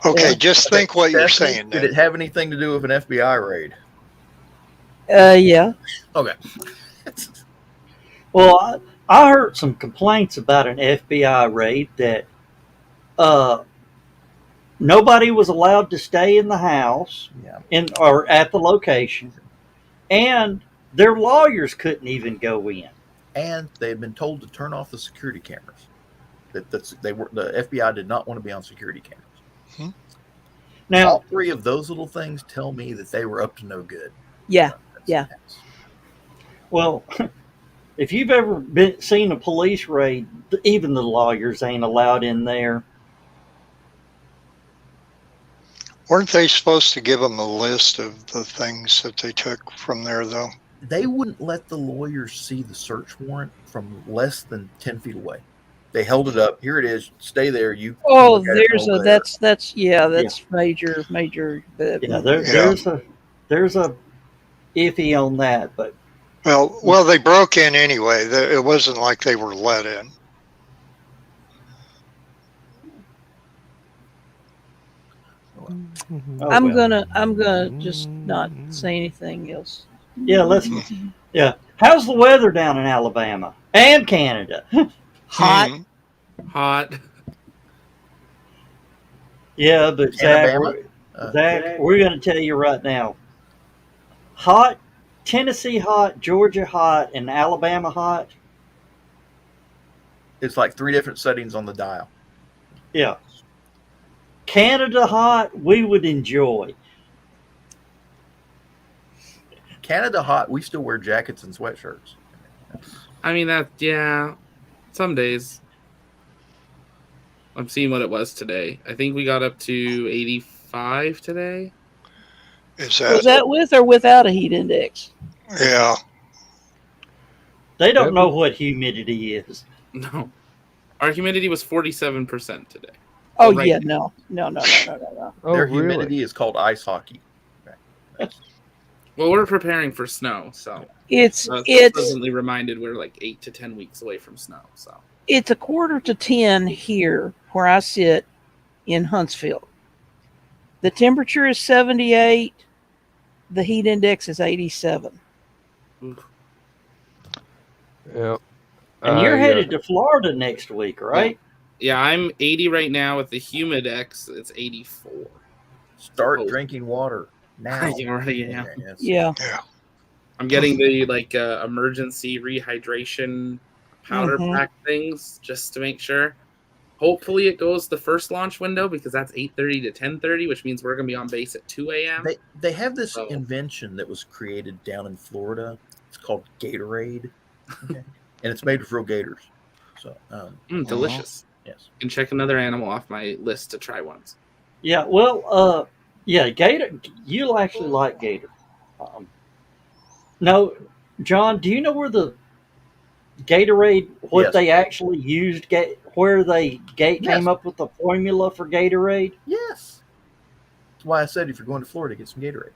okay, Yeah. just think what you're saying. Did it have anything to do with an FBI raid? Yeah. Okay. Well, I heard some complaints about an FBI raid that nobody was allowed to stay in the house Yeah. or at the location, and their lawyers couldn't even go in. And they had been told to turn off the security cameras. The FBI did not want to be on security cameras. Now, All three of those little things tell me that they were up to no good. Yeah. Yeah. well, if you've ever seen a police raid, even the lawyers ain't allowed in there. Weren't they supposed to give them a list of the things that they took from there, though? They wouldn't let the lawyers see the search warrant from less than 10 feet away. They held it up. Here it is. Stay there. You. Oh, look at it there's over a there. that's major. There's a iffy on that, but Well, they broke in anyway. It wasn't like they were let in. Oh, I'm well. gonna just not say anything else. Yeah, let's. Yeah. How's the weather down in Alabama and Canada? Hot. Hot. Yeah, but Zach, Canabama? we're going to tell you right now. Hot, Tennessee hot, Georgia hot, and Alabama hot. It's like 3 different settings on the dial. Yeah. Canada hot, we would enjoy. Canada hot, we still wear jackets and sweatshirts. I mean, some days. I'm seeing what it was today. I think we got up to 85 today. Is Was that? that with or without a heat index? Yeah. They don't know what humidity is. No. Our humidity was 47% today. Oh right yeah, now. no. Oh, Their really? humidity is called ice hockey. Well, we're preparing for snow, so It's pleasantly reminded we're like 8 to 10 weeks away from snow. So it's 9:45 here where I sit in Huntsville. The temperature is 78. The heat index is 87. Yeah. And you're headed to Florida next week, right? yeah, I'm 80 right now with the humidex. It's 84. Start drinking water now. You already am. Yes. Yeah. I'm getting the emergency rehydration powder pack things just to make sure. Hopefully it goes the first launch window because that's 8:30 to 10:30, which means we're going to be on base at 2 a.m. They have this invention that was created down in Florida. It's called Gatorade, and it's made with real gators. So delicious. Yes. And check another animal off my list to try once. Yeah, well, Gator, you'll actually like Gator. No, John, do you know where the Gatorade, what they actually used, where came up with the formula for Gatorade? Yes. That's why I said if you're going to Florida, get some Gatorade.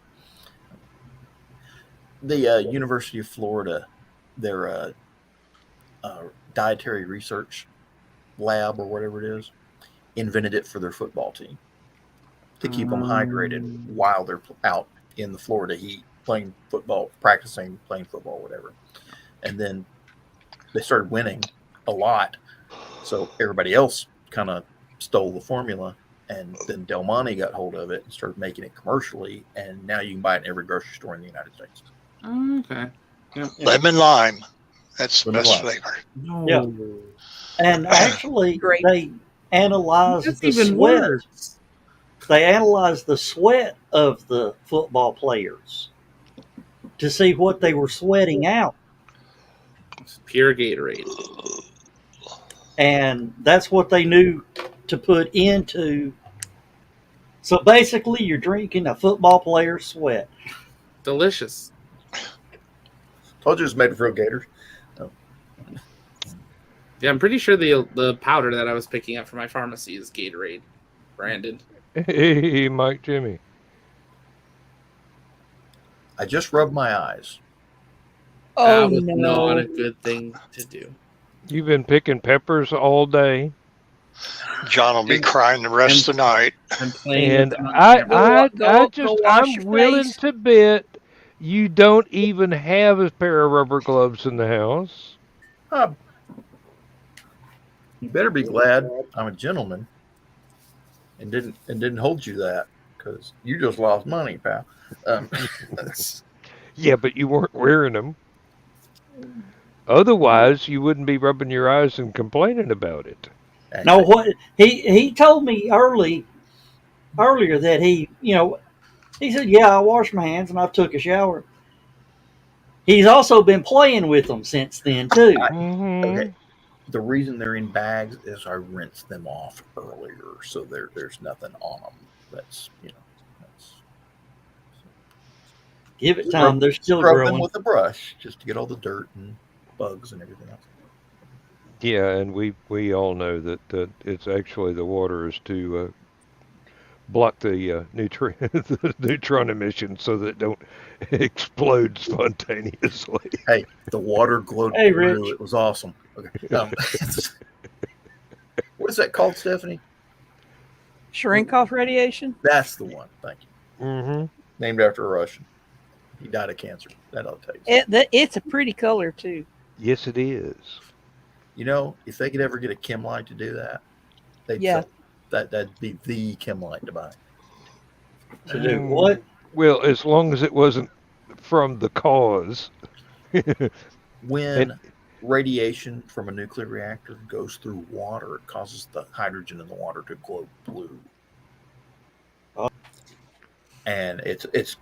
The University of Florida, their dietary research lab or whatever it is, invented it for their football team to keep them hydrated while they're out in the Florida heat, playing football, playing football, whatever. And then they started winning a lot. So everybody else kind of stole the formula. And then Del Monte got hold of it and started making it commercially. And now you can buy it in every grocery store in the United States. Okay. Yeah. Lemon lime. That's the Lemon best lime. flavor. No. Yeah. And actually, they analyzed That's the even sweat. worse. They analyzed the sweat of the football players to see what they were sweating out. It's pure Gatorade. And that's what they knew to put into. So basically, you're drinking a football player's sweat. Delicious. Told you it was made with real gators. Yeah, I'm pretty sure the powder that I was picking up from my pharmacy is Gatorade branded. Hey, Mike Jimmy. I just rubbed my eyes. Oh That was no. not a good thing to do. You've been picking peppers all day. John will be crying the rest of the night. I'm playing And with them on camera. I'm willing to bet you don't even have a pair of rubber gloves in the house. You better be glad I'm a gentleman and didn't hold you that, because you just lost money, pal. Yeah, but you weren't wearing them. Otherwise, you wouldn't be rubbing your eyes and complaining about it. No, what he told me earlier that he said, yeah, I washed my hands and I took a shower. He's also been playing with them since then too. Okay. The reason they're in bags is I rinsed them off earlier, so there's nothing on them. That's Give it time; they're still scrub growing. them with a brush just to get all the dirt and bugs and everything else. Yeah, and we all know that it's actually the water is too block the neutron the neutron emission so that it don't explode spontaneously. Hey, the water glowed Hey, blue. Rich. It was awesome. Okay. What is that called, Stephanie? Shrink off radiation. That's the one. Thank you. Mm-hmm. Named after a Russian. He died of cancer. That ought to tell you. It's a pretty color too. Yes, it is. You know, if they could ever get a chem light to do that, they'd Yeah. sell that'd be the chem light to buy. To do what? Well, as long as it wasn't from the cause. When radiation from a nuclear reactor goes through water, it causes the hydrogen in the water to glow blue. And it's if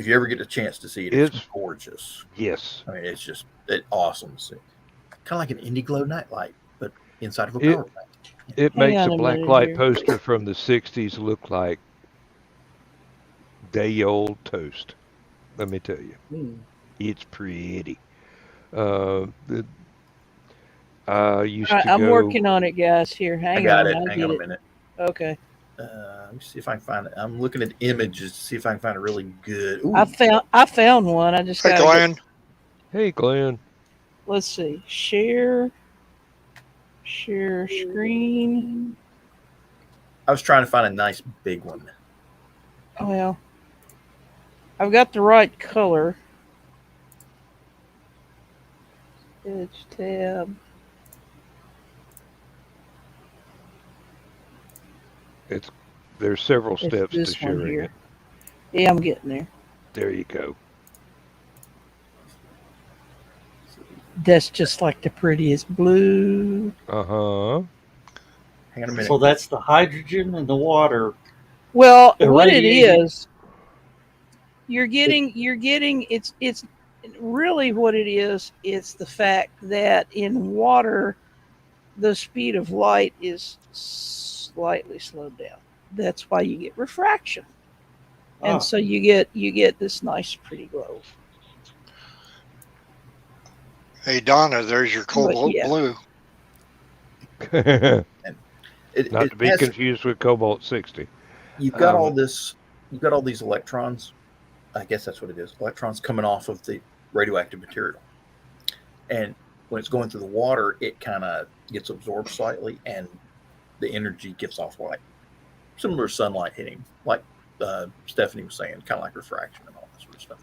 you ever get a chance to see it, it's gorgeous. Yes. I mean, it's awesome to see. Kind of like an Indiglo nightlight, but inside of a power plant. It Hang makes on a a black minute light here. poster from the 60s look like day-old toast. Let me tell you. It's pretty. I used to I'm go... working on it, guys. Here, hang I got on. it. I'll Hang get on a it. minute. Okay. Let me see if I can find it. I'm looking at images to see if I can find a really good. Ooh, I found one. I just Hey, got. Glenn. Hey, Glenn. Let's see. Share screen. I was trying to find a nice big one. Well, I've got the right color. Edge tab. There's several It's steps to this one sharing here. it. Yeah, I'm getting there. There you go. That's just like the prettiest blue. Uh-huh. Hang on a minute. So that's the hydrogen and the water. Well, The what it radiation. is, you're getting it's really what it is. It's the fact that in water, the speed of light is slightly slowed down. That's why you get refraction, and Ah. so you get this nice, pretty glow. Hey, Donna, there's your cobalt yeah. blue. Not to be confused with Cobalt 60. You've got all this. You've got all these electrons. I guess that's what it is. Electrons coming off of the radioactive material, and when it's going through the water, it kind of gets absorbed slightly, and the energy gives off light, similar to sunlight hitting, like Stephanie was saying, kind of like refraction and all that sort of stuff.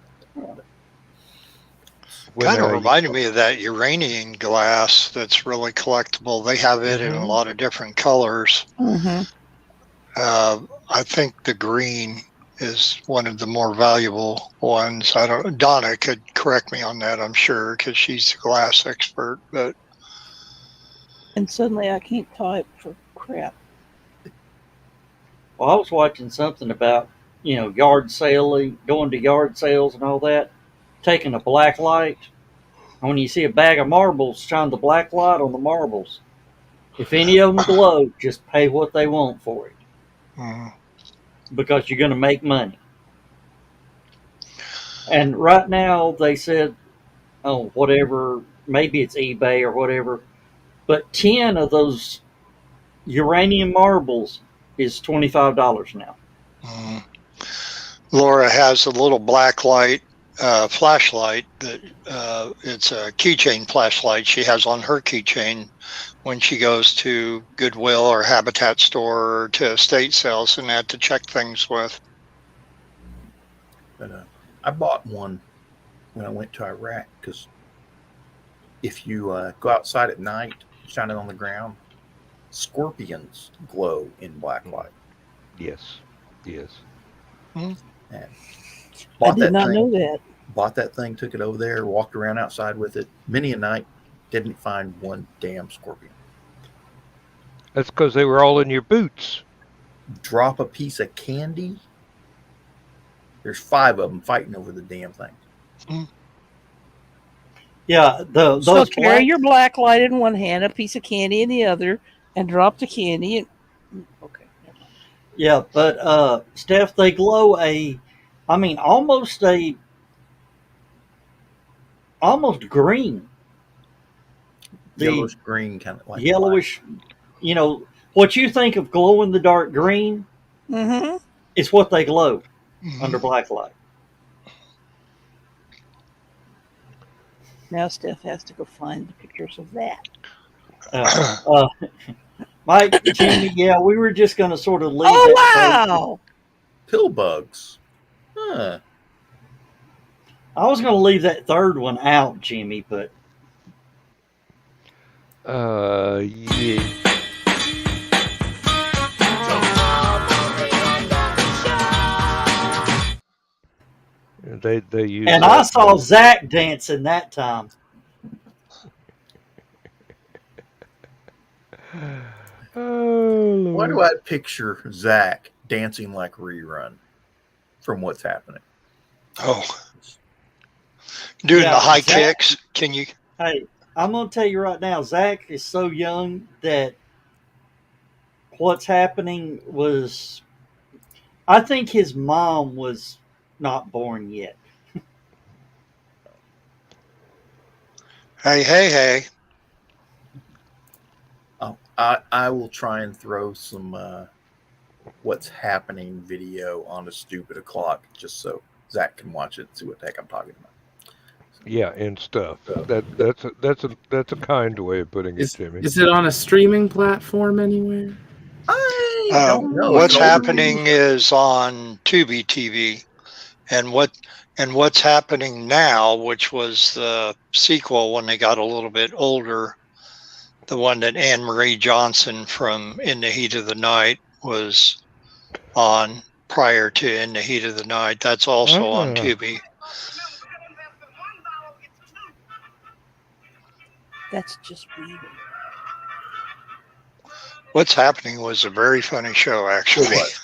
Kind of reminded me of that uranium glass that's really collectible. They have it in a lot of different colors. Mm-hmm. I think the green is one of the more valuable ones. Donna could correct me on that, I'm sure, because she's a glass expert. But And suddenly I can't type for crap. Well, I was watching something about, yard sailing, going to yard sales and all that, taking a black light. And when you see a bag of marbles, shine the black light on the marbles. If any of them glow, just pay what they want for it. Because you're going to make money. And right now, they said, whatever, maybe it's eBay or whatever, but 10 of those uranium marbles is $25 now. Laura has a little black light flashlight that it's a keychain flashlight she has on her keychain when she goes to Goodwill or Habitat store or to estate sales and that to check things with. But I bought one when I went to Iraq because if you go outside at night, shine it on the ground, scorpions glow in black light. Yes. And I did not know that. Bought that thing, took it over there, walked around outside with it. Many a night, didn't find one damn scorpion. That's because they were all in your boots. Drop a piece of candy. There's 5 of them fighting over the damn thing. Yeah, those So carry black, your black light in one hand, a piece of candy in the other, and drop the candy. Okay. yeah, but Steph, they glow almost green. Yellowish green, kind of like Yellowish, what you think of glow in the dark green, Mm-hmm. It's what they glow Mhm. under black light. Now Steph has to go find the pictures of that. Uh, Mike, Jimmy, yeah, we were just going to sort of leave Oh that. wow! Pill bugs. Huh. I was going to leave that third one out, Jimmy, but Yeah. They use and that. I saw Zach dancing that time. Oh, Why do Lord. I picture Zach dancing like Rerun from What's Happening? Oh, doing Yeah, the high Zach- kicks. Can you? Hey, I'm going to tell you right now, Zach is so young that what's happening was. I think his mom was not born yet. Hey, hey, hey! I will try and throw some What's Happening video on a stupid o'clock just so Zach can watch it and see what the heck I'm talking about. Yeah, and stuff. That's a kind way of putting it, Jimmy. Is it on a streaming platform anywhere? I don't know. What's It's all- happening is on Tubi TV, and what's happening now, which was the sequel when they got a little bit older, the one that Anne Marie Johnson from In the Heat of the Night was on prior to In the Heat of the Night. That's also on Ah. Tubi. That's just weird. What's Happening was a very funny show, actually. It was.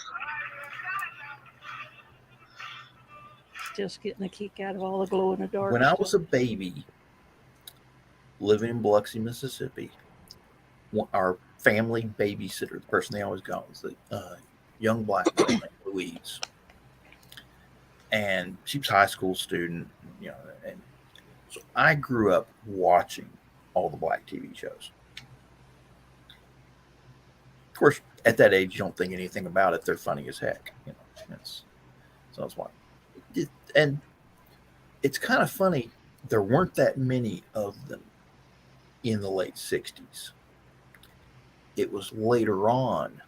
Just getting a kick out of all the glow in the dark. When I stuff. was a baby living in Biloxi, Mississippi, our family babysitter, the person they always got, was the young black girl named Louise. And she was a high school student, and so I grew up watching all the black TV shows. Of course, at that age, you don't think anything about it. They're funny as heck, so that's why. And it's kind of funny. There weren't that many of them in the late 60s. It was later on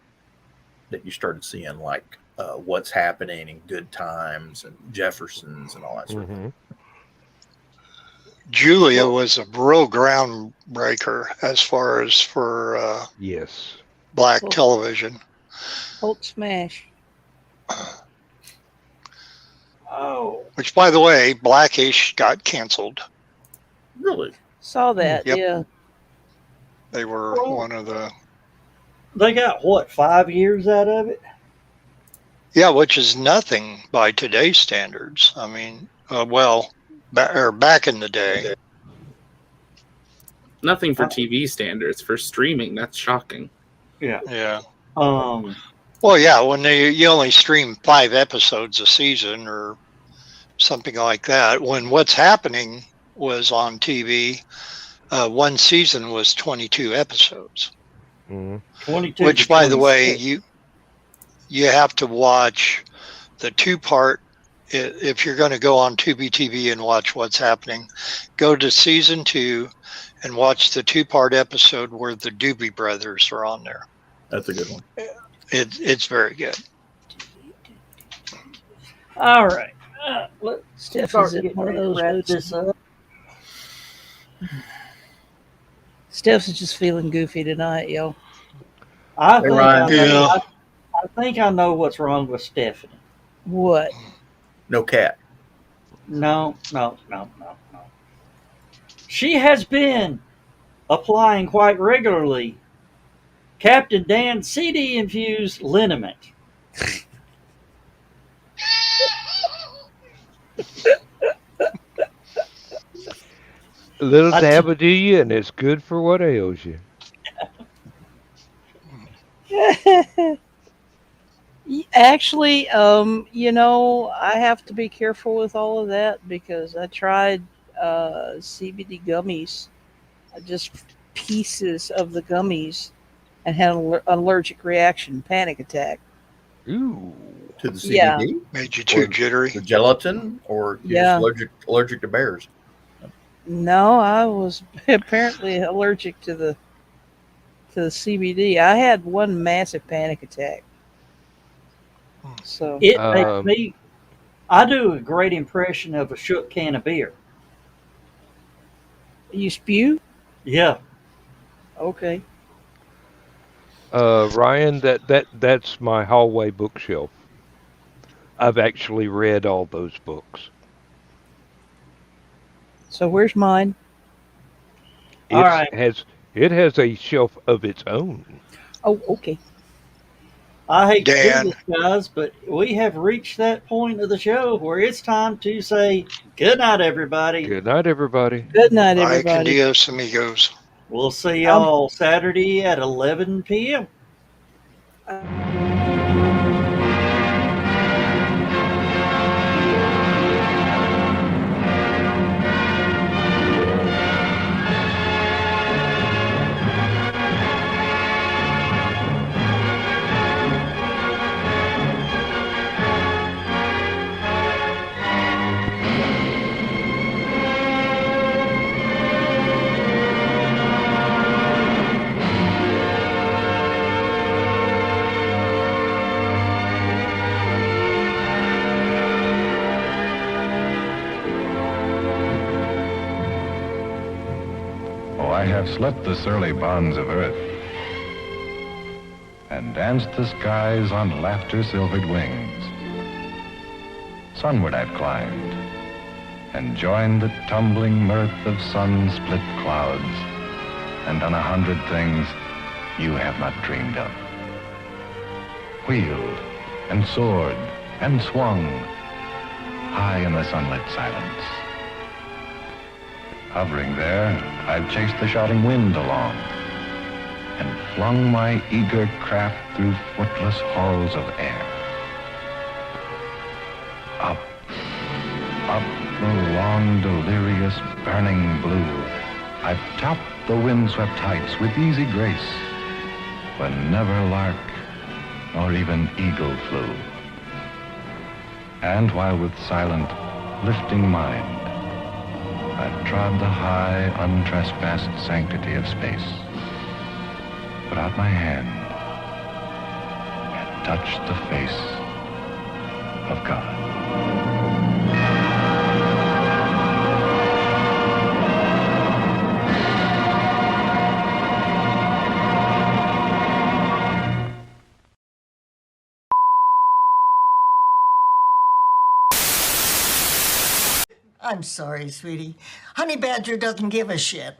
that you started seeing like What's Happening and Good Times and Jeffersons and all that sort of thing. Julia was a real groundbreaker as far as for Yes. black Cool. television. Hulk smash. Oh, Which, by the way, Blackish got canceled. Really? Saw that. Yep. Yeah. They were one of the they got what, 5 years out of it? which is nothing by today's standards. I mean, back in the day. Nothing for TV standards. For streaming, that's shocking. Yeah. Um, Well, yeah, when you only stream 5 episodes a season or something like that. When What's Happening was on TV, one season was 22 episodes. Mhm. 22. Which, to by the way, 26. you have to watch the 2-part. If you're going to go on Tubi TV and watch What's Happening, go to season 2 and watch the 2-part episode where the Doobie Brothers are on there. That's a good one. It's very good. All right. Let's Steph start is in getting one of ready to those wrap moods. this up. Steph's is just feeling goofy tonight, yo. I Hey, think, Ryan. Yeah. I think I know what's wrong with Stephanie. What? No cat. No. She has been applying quite regularly Captain Dan CD infused liniment. A little I dab will do you, and it's good for what ails you. Actually, I have to be careful with all of that because I tried CBD gummies, just pieces of the gummies, and had an allergic reaction, panic attack. Ooh. To the Yeah. CBD, Made you too Or jittery. the gelatin, or you're Yeah. just allergic to bears? No, I was apparently allergic to the CBD. I had one massive panic attack. So It makes Um, me. I do a great impression of a shook can of beer. you spew? Yeah. Okay. Ryan, that's my hallway bookshelf. I've actually read all those books. So where's mine? All It's right. has it has a shelf of its own. Oh, okay. I hate to do Dan, this, guys, but we have reached that point of the show where it's time to say good night, everybody. Good night, everybody. Good night, ay con everybody. Dios, amigos. We'll see Um, y'all Saturday at 11 p.m. Oh, I have slept the surly bonds of earth and danced the skies on laughter-silvered wings. Sunward I've climbed and joined the tumbling mirth of sun-split clouds and done 100 things you have not dreamed of. Wheeled and soared and swung high in the sunlit silence. Hovering there, I've chased the shouting wind along and flung my eager craft through footless halls of air. Up, up the long, delirious, burning blue, I've topped the windswept heights with easy grace, when never lark nor even eagle flew. And while with silent, lifting mind, I've trod the high, untrespassed sanctity of space, put out my hand and touched the face of God. I'm sorry, sweetie. Honey Badger doesn't give a shit.